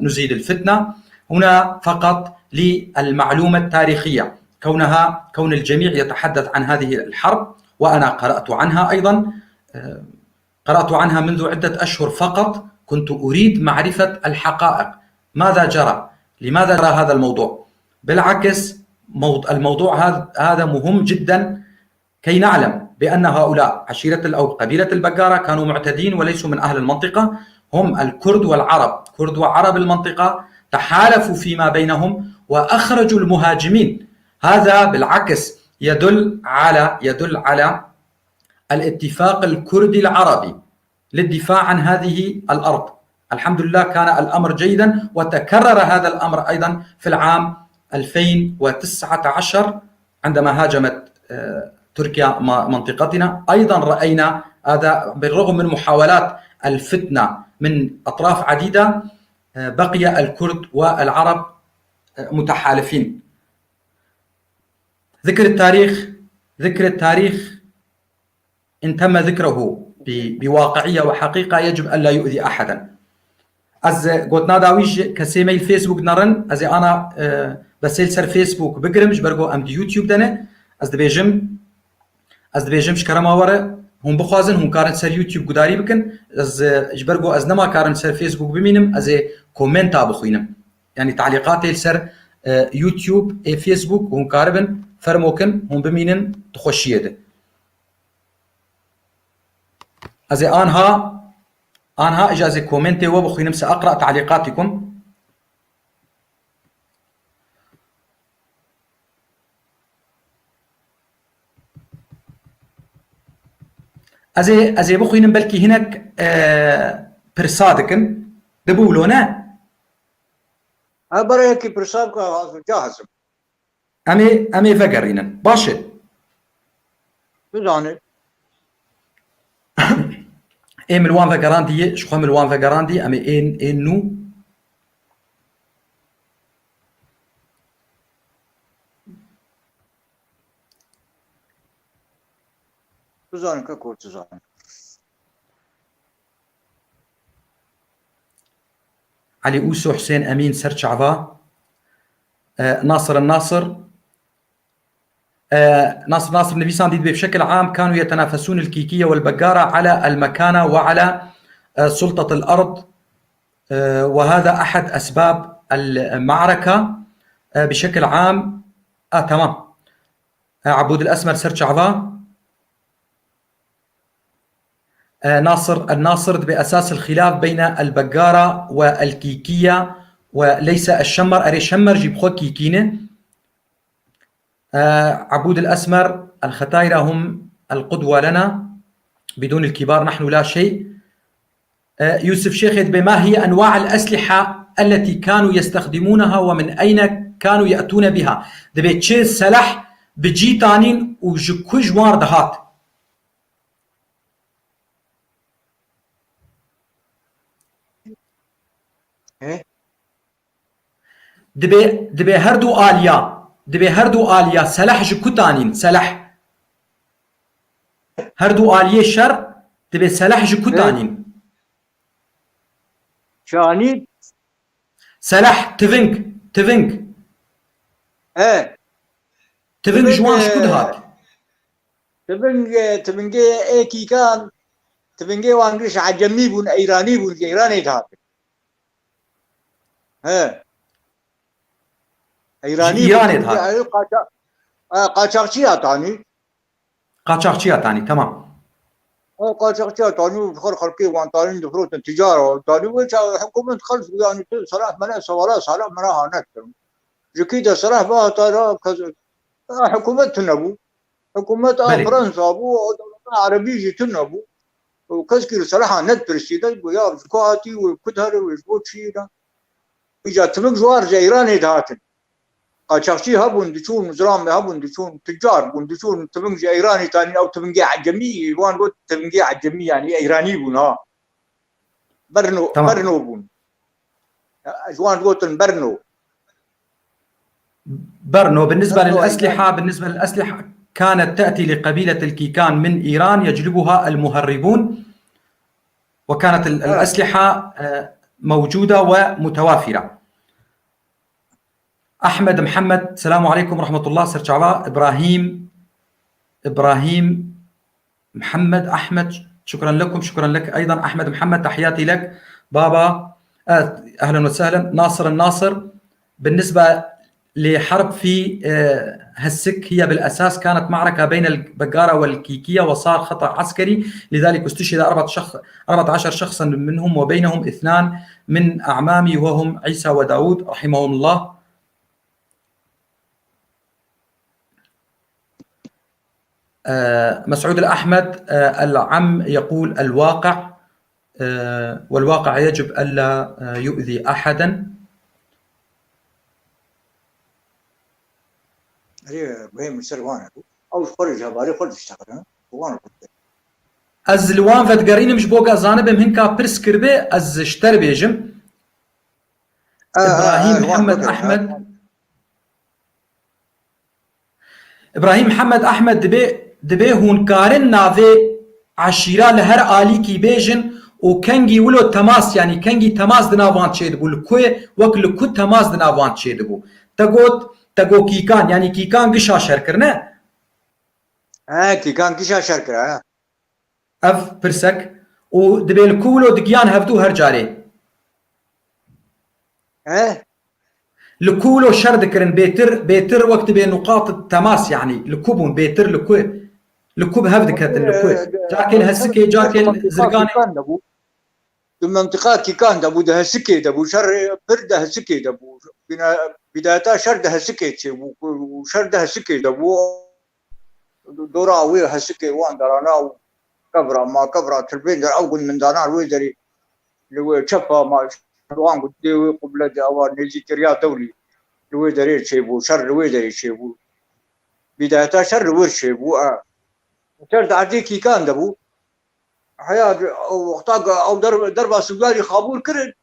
نزيل الفتنة؟ هنا فقط للمعلومة التاريخية، كون الجميع يتحدث عن هذه الحرب وأنا قرأت عنها أيضا، قرأت عنها منذ عدة أشهر فقط. كنت أريد معرفة الحقائق، ماذا جرى، لماذا جرى هذا الموضوع. بالعكس الموضوع هذا مهم جدا كي نعلم بأن هؤلاء عشيرة أو قبيلة البقارة كانوا معتدين وليسوا من أهل المنطقة، هم الكرد والعرب، كرد وعرب المنطقة تحالفوا فيما بينهم وأخرجوا المهاجمين. هذا بالعكس يدل على الاتفاق الكردي العربي للدفاع عن هذه الأرض. الحمد لله كان الأمر جيدا، وتكرر هذا الأمر أيضا في العام 2019 عندما هاجمت تركيا منطقتنا. أيضا رأينا هذا بالرغم من محاولات الفتنة من أطراف عديدة، بقي الكرد والعرب متحالفين. ذكر التاريخ إن تم ذكره بواقعية وحقيقة يجب أن لا يؤذي أحدا. از قلتنا داويش كسيمي الفيسبوك نرن از أنا بسيل سر فيسبوك بقرمش برغو أم دي يوتيوب دنه از دبيجم شكرما ورا هم بخوازن هم كارن سر يوتيوب قداري بكن از جبرغو از نما كارن سر فيسبوك بمينم از كومنتا بخوينم، يعني تعليقاتي سر يوتيوب فيسبوك هم كاربن فرموكن هم بمينن تخشيه ده. از آنها إجازة كومنتي وبخوينم سأقرأ تعليقاتكم. أزي بخوينم بلكي هناك برسادكن دبولونا بريكي برسادك جاهز أمي فقرينا باشي بزاني إيه ملوان فقراندي شخو ملوان فقراندي أمي إين نو بزاني كاكور تزاني علي أوسو حسين أمين سرچ عبا ناصر ناصر نبيسان ديد بشكل عام كانوا يتنافسون الكيكية والبقارة على المكانة وعلى سلطة الأرض، وهذا أحد أسباب المعركة بشكل عام. تمام. عبود الأسمر سرچ عبا الناصر بأساس الخلاف بين البقارة والكيكية وليس الشمر. أري شمر جيب خو كيكينه. عبود الأسمر الختايرة هم القدوة لنا، بدون الكبار نحن لا شيء. يوسف شيخ بما هي أنواع الأسلحة التي كانوا يستخدمونها ومن أين كانوا يأتون بها؟ دبي تشي سلاح بجي تانين وجكو جوار دهات. دبي هردو آليا سلاح جكو تانين سلاح هردو آلية شر دبي سلاح جكو تانين شاني سلاح تفنك تفنك جوان شكو دهات تفنك ايكي كان تفنك وانجلش عجمي بون ايراني دهات ايراني دهات قاچاقچيات تاني تمام. قاچاقچيات تاني خلقي وان تاني دفروت التجارة تاني وش حكومة خلف يعني صلاح منا سوالات صلاح مراها نكتر جكيدة صلاح بها ترى كذا حكومة تنبو حكومة فرنسا بو عربي جي تنبو وكذكر صراحة ند برسيدة ويا بكواتي وكدهر ويجبوتشينا إجا تبق جوار جيراني دهاتن قاچاقچي هبون دشون مزرام هبون دشون تجار بون دشون تبق ايراني تاني او تبقي عجمي وان قلت تبقي عجمي يعني ايراني بون ها برنو بون جوان قلت برنو. بالنسبة للأسلحة كانت تأتي لقبيلة الكيكان من إيران يجلبها المهربون، وكانت الأسلحة موجودة ومتوافرة. أحمد محمد السلام عليكم ورحمة الله سرچعبا. إبراهيم محمد أحمد شكرا لكم. شكرا لك أيضا أحمد محمد، تحياتي لك بابا. أهلا وسهلا. الناصر بالنسبة لحرب في هسك. هي بالأساس كانت معركة بين البقارة والكيكية، وصار خطأ عسكري، لذلك استشهد 14 شخصا منهم، وبينهم 2 من أعمامي وهم عيسى وداود رحمهم الله. مسعود الأحمد العم يقول الواقع، والواقع يجب ألا يؤذي أحدا. بهم سروان او خرج هباري خرج اشتغل وانا از لوان فدقرين مش بوغا زانب هنكا برس كربي از اشتر بيجم. ابراهيم محمد احمد، ابراهيم محمد احمد دبي هون كارن نافي عشيرة لهر آلي كي بيجن وكنجي ولو تماس، يعني كنجي تماس دناوان تشيدبو لكوي وكل كو تماس دناوان تشيدبو تقو كيكان، يعني كيكان قشا شركرنا كيكان قشا شركرا اف برسك ودبي الكولو دقيان هفدو هرجاري لكولو شردكرن بيتر وقت بين نقاط التماس، يعني لكوبون بيتر لكوب هفدكت لكوي جاكل هسكي جاكل زرقاني المنطقة كيكان دبو ده هسكي دبو شر برد هسكي دبو بدايتها شر ده هسكي وشر ده هسكي دبو دوراوي هسكي وان درانا كبرة ما كبرة تربين در أوجن من دانار ويدري لو شفا ما روان قدي قبل أوان نجي تريا دولي لو دري شيبو شر لو دري شيبو بدايتها شر ور شيبو شر عادي كي كان دبو حياة وقتها أو درب سجاري خابور كرن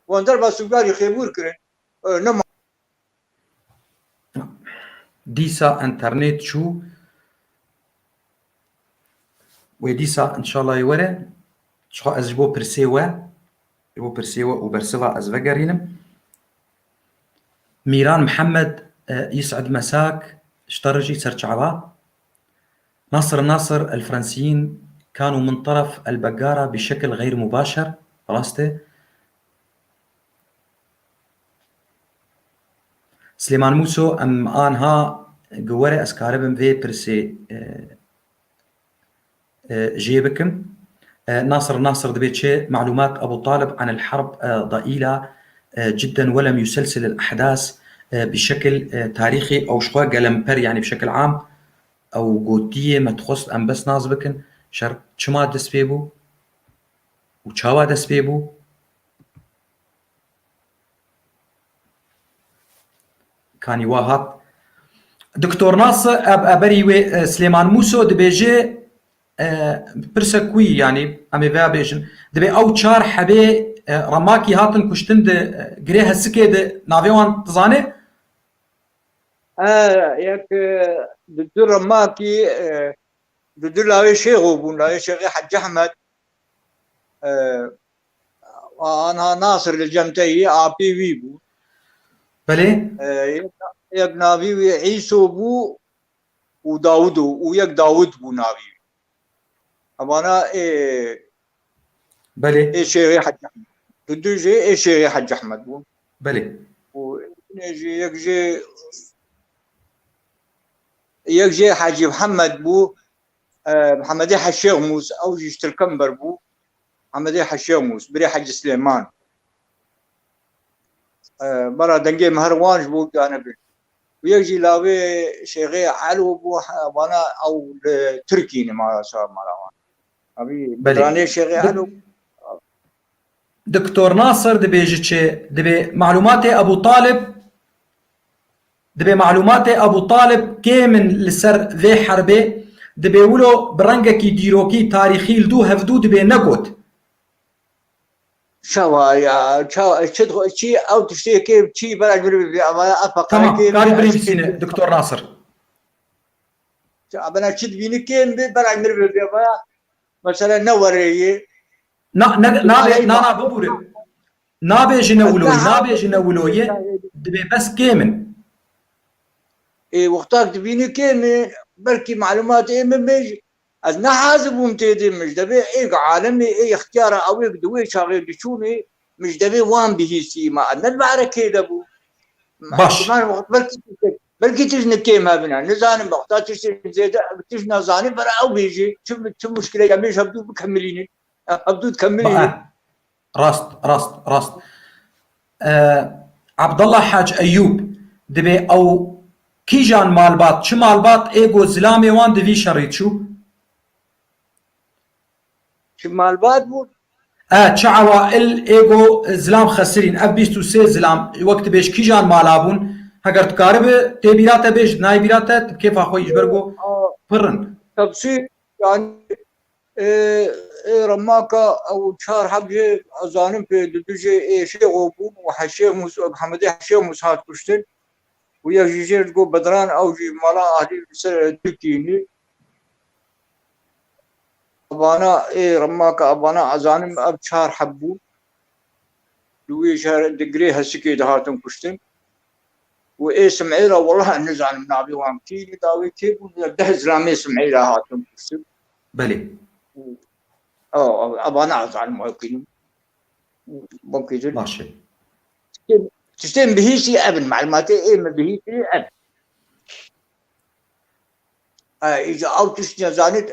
وان درب سجاري خابور كرن نما ديسا انترنت شو وديسا ان شاء الله يوري شو ازجبو برسيوا وبرسلا ازفقرينم. ميران محمد يسعد مساك اشترجي سرچعبا. ناصر الفرنسيين كانوا من طرف البقارة بشكل غير مباشر راسته. سليمان موسو ام آنها قواري اسكاربم في برسي جيبكم. ناصر دبيتشي معلومات أبو طالب عن الحرب ضئيلة جدا ولم يسلسل الأحداث بشكل تاريخي أو شخوا قلمبر، يعني بشكل عام أو قوتية ما تخص أم بس ناز بكن شر شما دس بيبو وشاوا دس بيبو. كان يواهات دكتور ناصر أبري سليمان موسو دبيجي برسكوي، يعني أمي بابيجن دبي أو شار حبي رماكي هاتن كشتند قريها السكيد نافيوان تزاني ياك دكتور رماكي دكتور لاوي شيخو بون لاوي شيخي حج أحمد أنا ناصر الجمتي عابي ويبو بلي ياك نافي عيسو بو وداودو وياك داود بو نافي أبانا بلي شيخي حج أحمد دكتور جي شيخي حج أحمد بو بلي ونجي ياك جي حاجي محمد بو محمد حشيغ موس او جيشت الكمبر بو محمد حشيغ موس بري حج سليمان برا دنجي مهروان بو جانب ويجي لاوي شيخي علو بو وانا او تركي ما صار مالوان ابي بدراني شيخي علو. دكتور ناصر دبي معلوماتي ابو طالب كي من لسر ذي حربي دبي ولو برنجكي ديروكي تاريخي لدو هفدو دبي نقود شوا يا شو شي او تشتي كيف شي بلد افق تمام قال بريم سينه دكتور ناصر انا شد بيني كين بلد مربي مثلا نوري نا ببوري نابي جنولوي دبي بس كيمن وقتاك تبيني كين بركي معلومات ميجي أنا حازب ومتيدي مش دبي عالمي اختيار أو دوي شاغل دشوني مش دبي وان به سيما أنا المعركة دبو باش احتمال بلكي تجنكي ما بنا نزانم بختار تشتري زيادة تجنا زانم برا أو بيجي شو مشكلة يا بيش هبدو بكمليني هبدو تكمليني راست عبد الله حاج ايوب دبي او كيجان مالبات شو مالبات ايجو زلامي وان دفي شريط شو شمال باد بود تشعوا ايجو زلام خسرين ابيستو سي زلام وقت بيش كيجان مالابون هاگر تكارب تبيراتا بيش ناي بيراتا كيف اخوي يجبرقو فرن تفسير يعني رماكا او شهر حبجي ازانم في دجي شيخ غوبون وحشيخ محمد حشيخ مساعد كشتن ويا جيجير تقول بدران او جي مالا اهلي بسر تركيني ابانا رماكا ابانا ازانم اب شهر حبو دوي شهر دقري هسكي دهاتم كشتن سمعيرة والله ان زانم نابي وام كي داوي كيف ده زلامي سمعيرة هاتم كشتن بلي ابانا ازانم ممكن ماشي تشتم بهيسي ابن معلوماتي ما بهيسي ابن اذا او تشتي زانت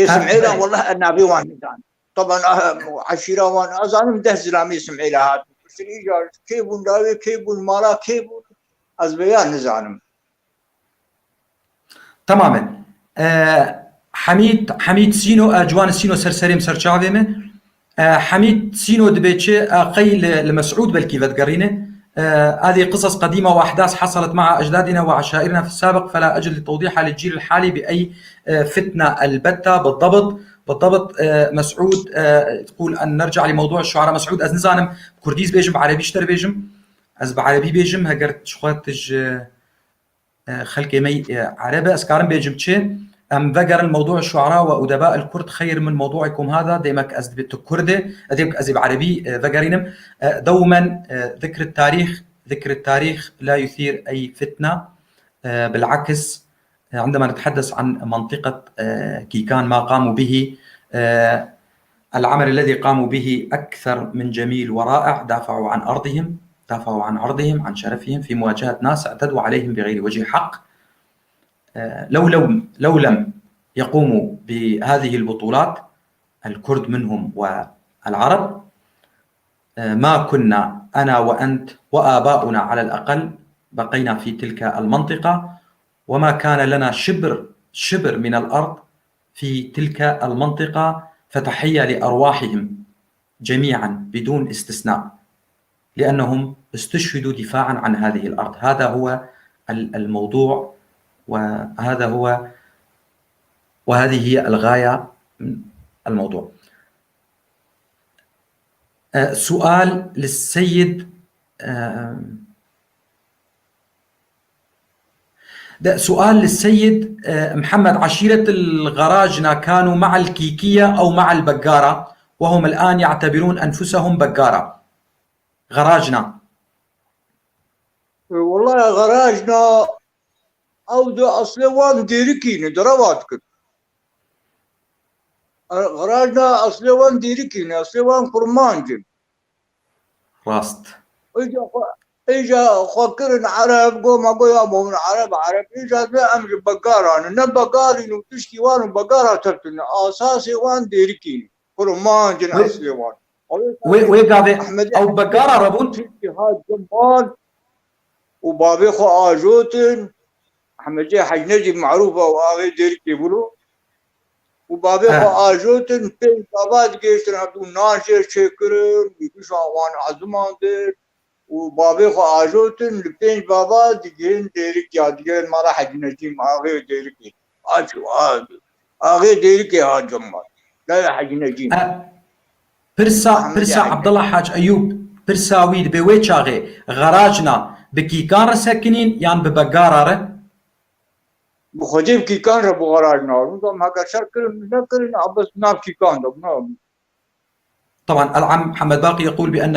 سمعيرة والله انا ابي وان زان طبعا عشيرة وان ازانم ده زلامي سمعيرة هات اجا كيبون داوي كيبون مالا كيبون ازبيان نزانم تماما حميد سينو جوان سينو سرسريم سرچاوي من حميد سينو دبيتشي قيل لمسعود بلكي فتقرينه هذه قصص قديمة وأحداث حصلت مع أجدادنا وعشائرنا في السابق فلا أجل لتوضيحها للجيل الحالي بأي فتنة البتة بالضبط مسعود تقول أن نرجع لموضوع الشعراء مسعود أز نزانم كرديز بيجم بعربي اشتر بيجم أز بعربي بيجم هقرت شخواتج خلقي مي عربي أسكارم بيجم تشي أم ذكر الموضوع الشعراء وأدباء الكرد خير من موضوعكم هذا ديمك أزبت كردة أديمك أزب عربي ذكرينم دوما ذكر التاريخ لا يثير أي فتنة بالعكس عندما نتحدث عن منطقة كيكان ما قاموا به العمل الذي قاموا به أكثر من جميل ورائع دافعوا عن عرضهم عن شرفهم في مواجهة ناس اعتدوا عليهم بغير وجه حق لو لم يقوموا بهذه البطولات الكرد منهم والعرب ما كنا أنا وأنت وآباؤنا على الأقل بقينا في تلك المنطقة وما كان لنا شبر من الأرض في تلك المنطقة فتحية لأرواحهم جميعا بدون استثناء لأنهم استشهدوا دفاعا عن هذه الأرض. هذا هو الموضوع وهذه هي الغاية من الموضوع. سؤال للسيد محمد، عشيرة الغراجنة كانوا مع الكيكية أو مع البقارة وهم الآن يعتبرون أنفسهم بقارة؟ غراجنة والله غراجنا او دو اصلي وان ديركين درواتك غراجنا اصلي وان ديركين اصلي وان كرمانجم راست اجا خكرن عرب قوم اقول يا ابو من عرب اجا امر بقارة انا بقاري وتشكي وان بقارة ترتنا اساسي وان ديركين كرمانجم اصلي وان ويقاضي او بقارة ربون هاد جمال وبابي خو اجوتن احمد جاي حج نجيب معروفه واغي ديركي بلو وبابي خو اجوتن بين بابات جيشتن هدو ناشر شكرن بيكوش وان عزمان دير وبابي خو اجوتن بين بابات جين ديركي هادجين مالا حج نجيب اغي ديركي اغي ديركي هاد جمال لا حج نجيب برسا عبد الله حاج ايوب برساويد بويتشاغي غراجنا بكيكان ساكنين يان ببقارة بخديم كيكان ربو غراجنا ونظام هكا شكل نكرن عبس ناب كيكان دب طبعا العم محمد باقي يقول بأن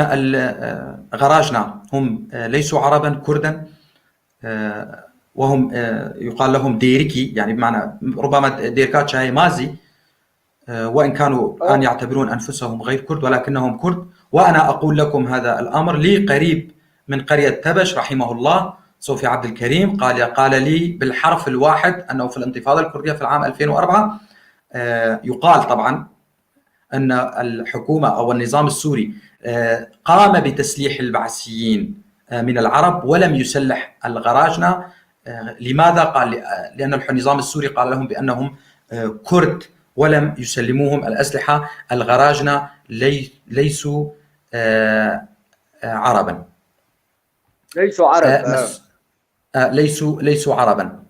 غراجنا هم ليسوا عربا كردا وهم يقال لهم ديركي يعني بمعنى ربما ديركات شاي مازي وإن كانوا الآن يعتبرون أنفسهم غير كرد ولكنهم كرد. وأنا أقول لكم هذا الأمر لي قريب من قرية تبش رحمه الله صوفي عبد الكريم قال لي بالحرف الواحد أنه في الانتفاضة الكردية في العام 2004 يقال طبعا أن الحكومة أو النظام السوري قام بتسليح البعثيين من العرب ولم يسلح الغراجنة. لماذا؟ قال لأن النظام السوري قال لهم بأنهم كرد ولم يسلموهم الأسلحة. الغراجنة ليسوا عربا. ليسوا عرب. ليسوا عربا.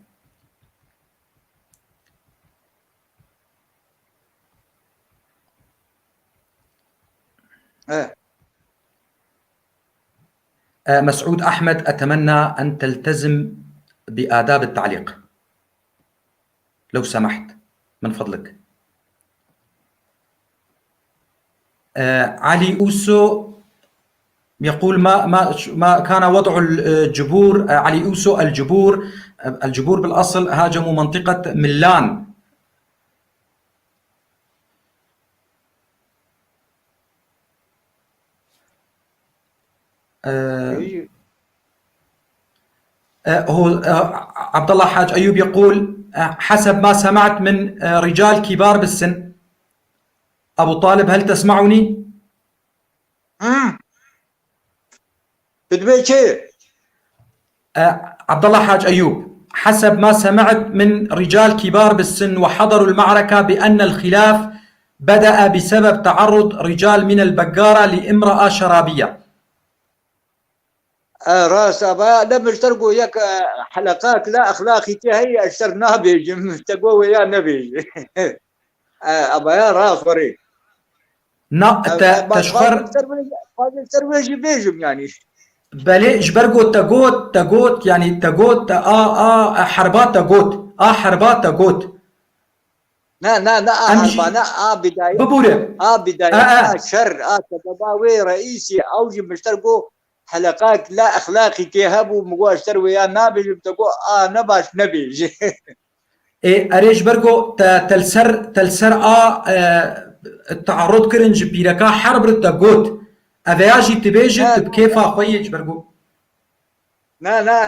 مسعود أحمد: أتمنى أن تلتزم بآداب التعليق لو سمحت من فضلك. علي أوسو يقول ما كان وضع الجبور. علي أوسو: الجبور بالأصل هاجموا منطقة ملان. هو عبد الله حاج أيوب يقول حسب ما سمعت من رجال كبار بالسن. أبو طالب هل تسمعني؟ عبد الله حاج أيوب: حسب ما سمعت من رجال كبار بالسن وحضروا المعركة بأن الخلاف بدأ بسبب تعرض رجال من البقارة لامرأة شرابية. راس ابا لم اشتركوا ياك حلقات لا اخلاقي هي اشترناها بيجم تقوى يا نبي. ابا يا راس وري تشخر ترويج بيجم يعني بلي جبرقو تقوت يعني تقوت حربات تقوت نا حربانا بداية ببورة بداية شر تداوي رئيسي اوجي مشتركوا حلقات لا اخلاقي كيهبوا مقوا اشتروا يا نابج بتقو نباش نبيج. اريج برغو تلسر التعرض كرنج بيركا حرب تقوت افياجي تبيجت بكيفا خويج برغو نا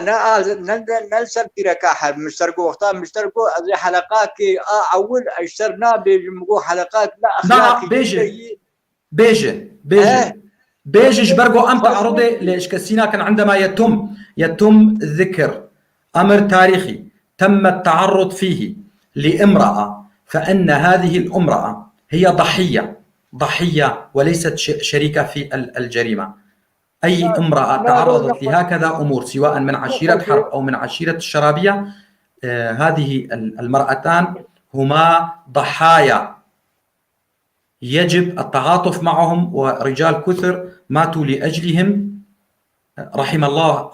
نلسر بيركا حرب مشتركوا وقتها مشتركوا زي حلقات كي اول اشترنا بمقوا حلقات لا اخلاقي بيجي جبرقو أم تعرضي ليش كسينا كان عندما يتم ذكر أمر تاريخي تم التعرض فيه لامرأة، فإن هذه الامرأة هي ضحية وليست شريكة في الجريمة. أي امرأة تعرضت لهكذا أمور سواء من عشيرة حرب أو من عشيرة الشرابية، هذه المرأتان هما ضحايا يجب التعاطف معهم، ورجال كثر ماتوا لأجلهم، رحم الله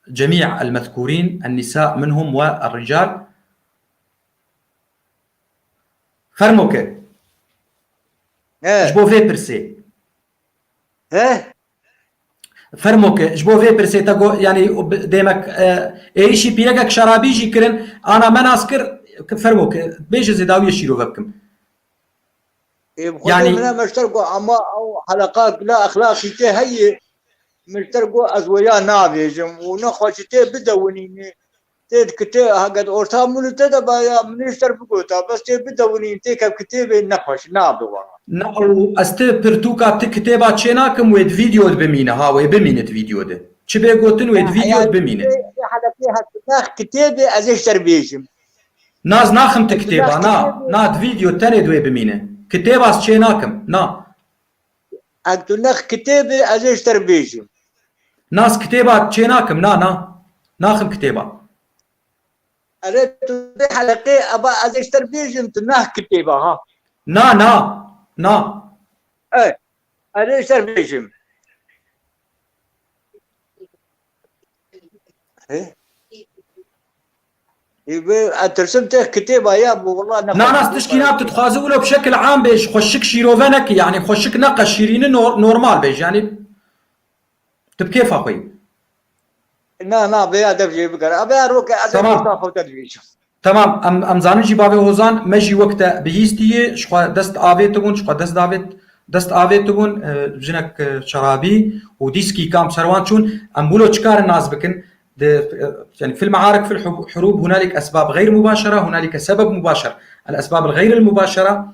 جميع المذكورين النساء منهم والرجال. فرموك جبو في برسي فرموك جبو في برسي تقو يعني ديمك ايشي بيرقك شرابي جي كرن انا ما ناسكر فرموك بيش زيداوية شيرو بكم يعني من مشتركوا أما أو حلقات لا أخلاقي هي مشتركوا أزويا نابيجم ونخوش بدوني كتير هقد أرتامل تدبا يا منشتر بقوتا بس بدوني كيف كتير نخوش نابوا نو استبرتوكا تكتبا تشيناكم ويد فيديو بمينه ها وبمينت فيديو ده تشبه قوتن ويد فيديو بمينه حلقيها كتير أزيشتر بيجم ناز ناخم تكتبا نا فيديو تاني دوي بمينه كتابة تشيناكم أنتو كتابة أزيش تربيجم ناس كتابة تشيناكم ناخم كتابة أريتو دي حلقي أبا أزيش تربيجم تناه كتابة ها نا ايه أزيش تربيجم ايه ترسمته كتابة يا ابو والله ناس تشكينات تتخازوا له بشكل عام بيش خوشك شيروفنك يعني خوشك نقش شيرين نورمال بيش يعني كيف اخوي نا بيا دبجي بقرا ابي اروك تمام ام زانجي بابي هوزان مجي وقت بهيستي شخوا دست افيت تقول شخوا دست دافيت دست آفيتبون بجنك شرابي وديسكي كام سروان شون أمبولو تشكار الناس بكن يعني في المعارك في الحروب هنالك أسباب غير مباشرة، هنالك سبب مباشر. الأسباب الغير المباشرة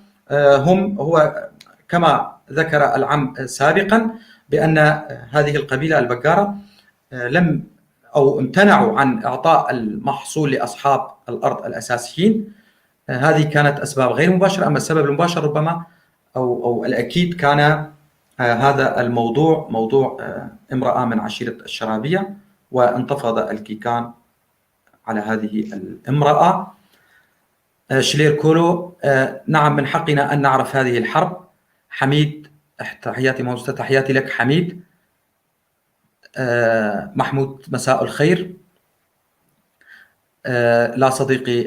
هو كما ذكر العم سابقا بأن هذه القبيلة البقارة لم أو امتنعوا عن إعطاء المحصول لأصحاب الأرض الأساسيين. هذه كانت أسباب غير مباشرة. أما السبب المباشر ربما أو الأكيد كان هذا الموضوع موضوع امرأة من عشيرة الشرابية، وانتفض الكيكان على هذه الامرأة. شلير كولو، نعم من حقنا أن نعرف هذه الحرب. حميد، تحياتي موجودة، تحياتي لك حميد. محمود مساء الخير. لا صديقي،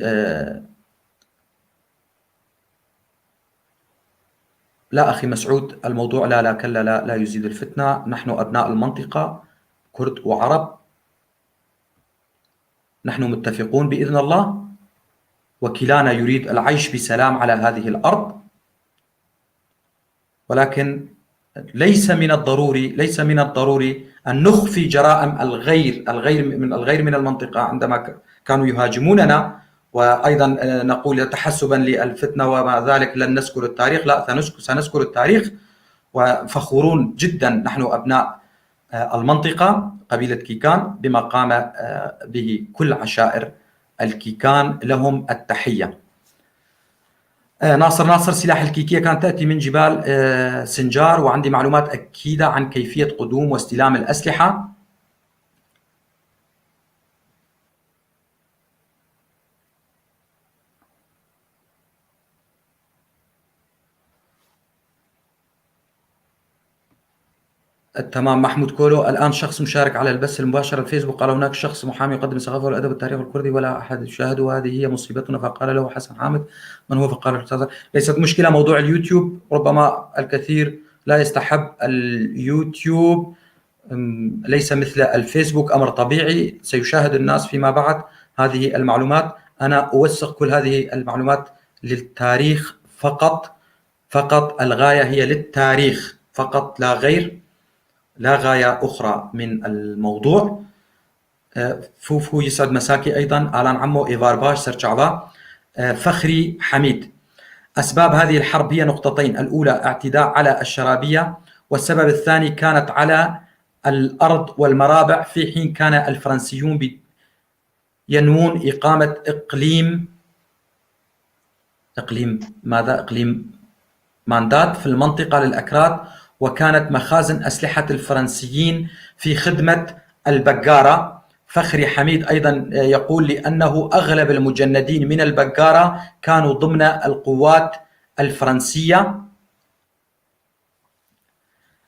لا أخي مسعود، الموضوع لا كلا لا يزيد الفتنة. نحن أبناء المنطقة كرد وعرب، نحن متفقون بإذن الله، وكلانا يريد العيش بسلام على هذه الأرض، ولكن ليس من الضروري أن نخفي جرائم الغير من المنطقة عندما كانوا يهاجموننا، وأيضا نقول تحسبا للفتنة وما ذلك لن نذكر التاريخ. لا، سنذكر التاريخ، وفخورون جدا نحن أبناء المنطقة قبيلة كيكان بما قام به كل عشائر الكيكان، لهم التحية. ناصر، سلاح الكيكية كانت تأتي من جبال سنجار، وعندي معلومات أكيدة عن كيفية قدوم واستلام الأسلحة. تمام. محمود كولو، الآن شخص مشارك على البث المباشر الفيسبوك قال هناك شخص محامي يقدم الثقافة والأدب والتاريخ الكردي ولا أحد يشاهده، وهذه هي مصيبتنا. فقال له حسن حامد من هو؟ فقال له ليست مشكلة موضوع اليوتيوب، ربما الكثير لا يستحب اليوتيوب، ليس مثل الفيسبوك، أمر طبيعي سيشاهد الناس فيما بعد هذه المعلومات. أنا أوثق كل هذه المعلومات للتاريخ فقط، الغاية هي للتاريخ فقط لا غير، لا غاية أخرى من الموضوع. فوفو يسعد مساكي أيضا، آلان عمو، إيفار باش سرچعبا. فخري حميد، أسباب هذه الحرب هي نقطتين: الأولى اعتداء على الشرابية، والسبب الثاني كانت على الأرض والمرابع، في حين كان الفرنسيون ينوون إقامة إقليم ماندات في المنطقة للأكراد، وكانت مخازن أسلحة الفرنسيين في خدمة البقارة. فخري حميد أيضا يقول لأنه أغلب المجندين من البقارة كانوا ضمن القوات الفرنسية.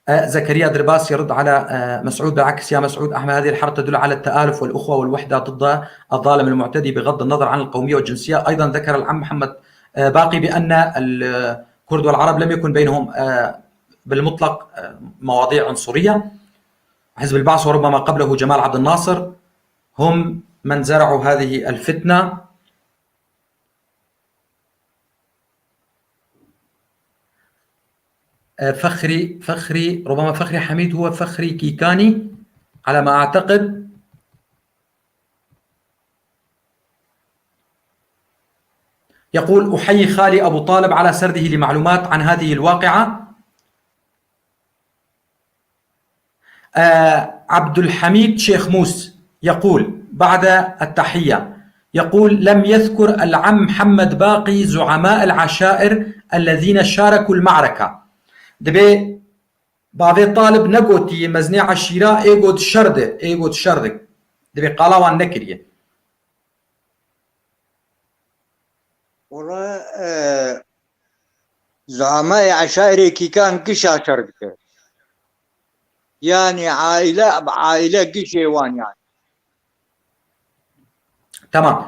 زكريا درباس يرد على مسعود: بالعكس يا مسعود أحمد، هذه الحرب تدل على التآلف والأخوة والوحدة ضد الظالم المعتدي بغض النظر عن القومية والجنسية. أيضا ذكر العم محمد باقي بأن الكرد والعرب لم يكن بينهم بالمطلق مواضيع عنصرية. حزب البعث وربما قبله جمال عبد الناصر هم من زرعوا هذه الفتنة. فخري ربما فخري حميد هو فخري كيكاني على ما أعتقد. يقول: أحيي خالي أبو طالب على سرده لمعلومات عن هذه الواقعة. عبد الحميد شيخ موس يقول بعد التحية، يقول: لم يذكر العم محمد باقي زعماء العشائر الذين شاركوا المعركة. دبي بابي طالب نقوتي مزني عشيرة ايقود شردك دبي قالاوان نكريه. والله زعماء عشائري كي كان قشا شردك، يعني عائلة قشيوان يعني. تمام.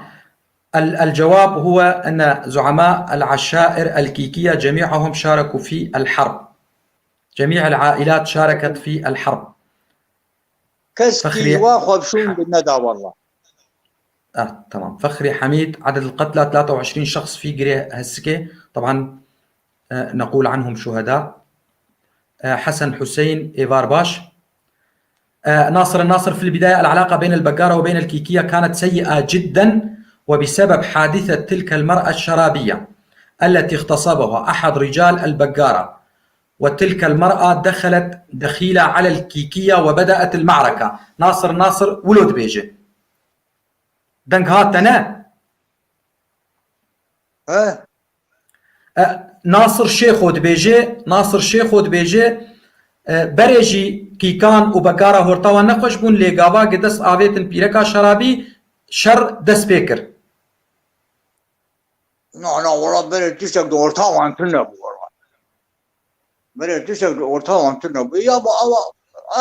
الجواب هو أن زعماء العشائر الكيكية جميعهم شاركوا في الحرب، جميع العائلات شاركت في الحرب. كسكي واخذ شون بالندى والله. تمام. فخري حميد: عدد القتلى 23 شخص في قرية هسكي، طبعا نقول عنهم شهداء. حسن حسين إيفار باش. ناصر الناصر: في البداية العلاقة بين البقارة وبين الكيكية كانت سيئة جدا، وبسبب حادثة تلك المرأة الشرابية التي اغتصبها أحد رجال البقارة، وتلك المرأة دخلت دخيلة على الكيكية وبدأت المعركة. ناصر الناصر ولود بيجي دنك هاتنا ناصر شيخو دبيجي. ناصر شيخو دبيجي بريجي كيكان وبقارة هورتاوان نقش بون لقابا قدس آفيتن بيركا شرابي شر دس بيكر. والله بري تشك دورتاوان تنبو بري تشك دورتاوان تنبو يا ابو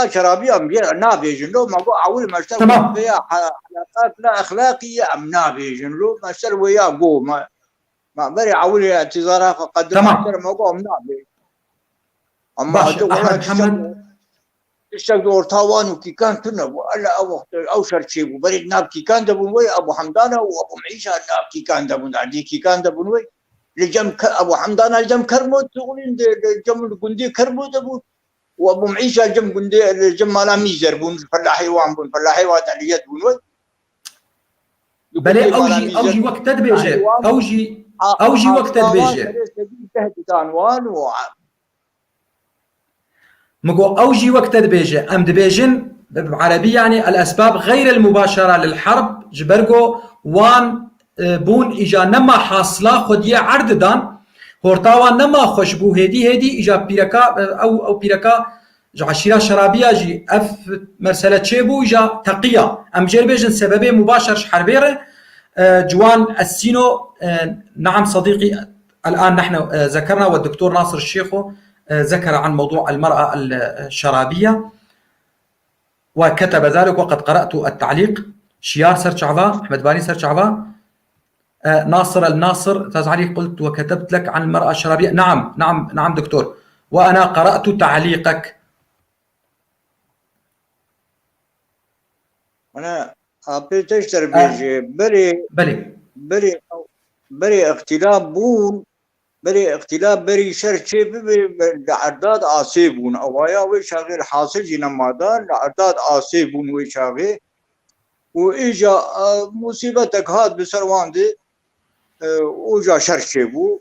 شرابي ام نابيجن لو ما اول ما اشتغل فيها حلقات لا اخلاقيه ام نابيجن لو ما اشتغل ويا قو ما بري عولي اعتذارها فقد ما قوم نابي اما أحمد محمد تشك دورتاوان وكي كان تنبو الا او شرشيبو بري ناب كي كان دبون وي ابو حمدانه وابو معيشه ناب كي كان دبون عندي كي كان دبون وي لجم ابو حمدانه الجم كرمو تقولين الجم قندي كرمو دبون وابو معيشه الجم قندي الجم مالا ميزر بون فلاحي وان بون فلاحي وات اليد بون وي بلي اوجي وقت تدبيجي اوجي وقت تدبيجي مقو اوجي وقت دبيجي ام دبيجن بعربي يعني الاسباب غير المباشره للحرب جبرجو وان بون اجا نما حاصله خديه عرض دان هورتاوان نما خوشبو هدي اجا بيركا او بيركا عشيره شرابيه جي اف مرسله تشيبو اجا تقيه ام جربيجن سببه مباشر حربيره جوان السينو. نعم صديقي، الان نحن ذكرنا والدكتور ناصر الشيخو ذكر عن موضوع المرأة الشرابية وكتب ذلك، وقد قرأت التعليق. شيار سرشعفا، أحمد باني سرشعفا، ناصر الناصر تزعلي قلت وكتبت لك عن المرأة الشرابية. نعم دكتور، وأنا قرأت تعليقك. أنا أبيتشتر بيجي بري اختلاف بون بري اختلاف بري شرشي لعداد آسيبون أوايا ويشاغي حاصل جينا مادان لعداد آسيبون ويشاغي وإجا مصيبتك هاد بسروان دي وجا شرشي بو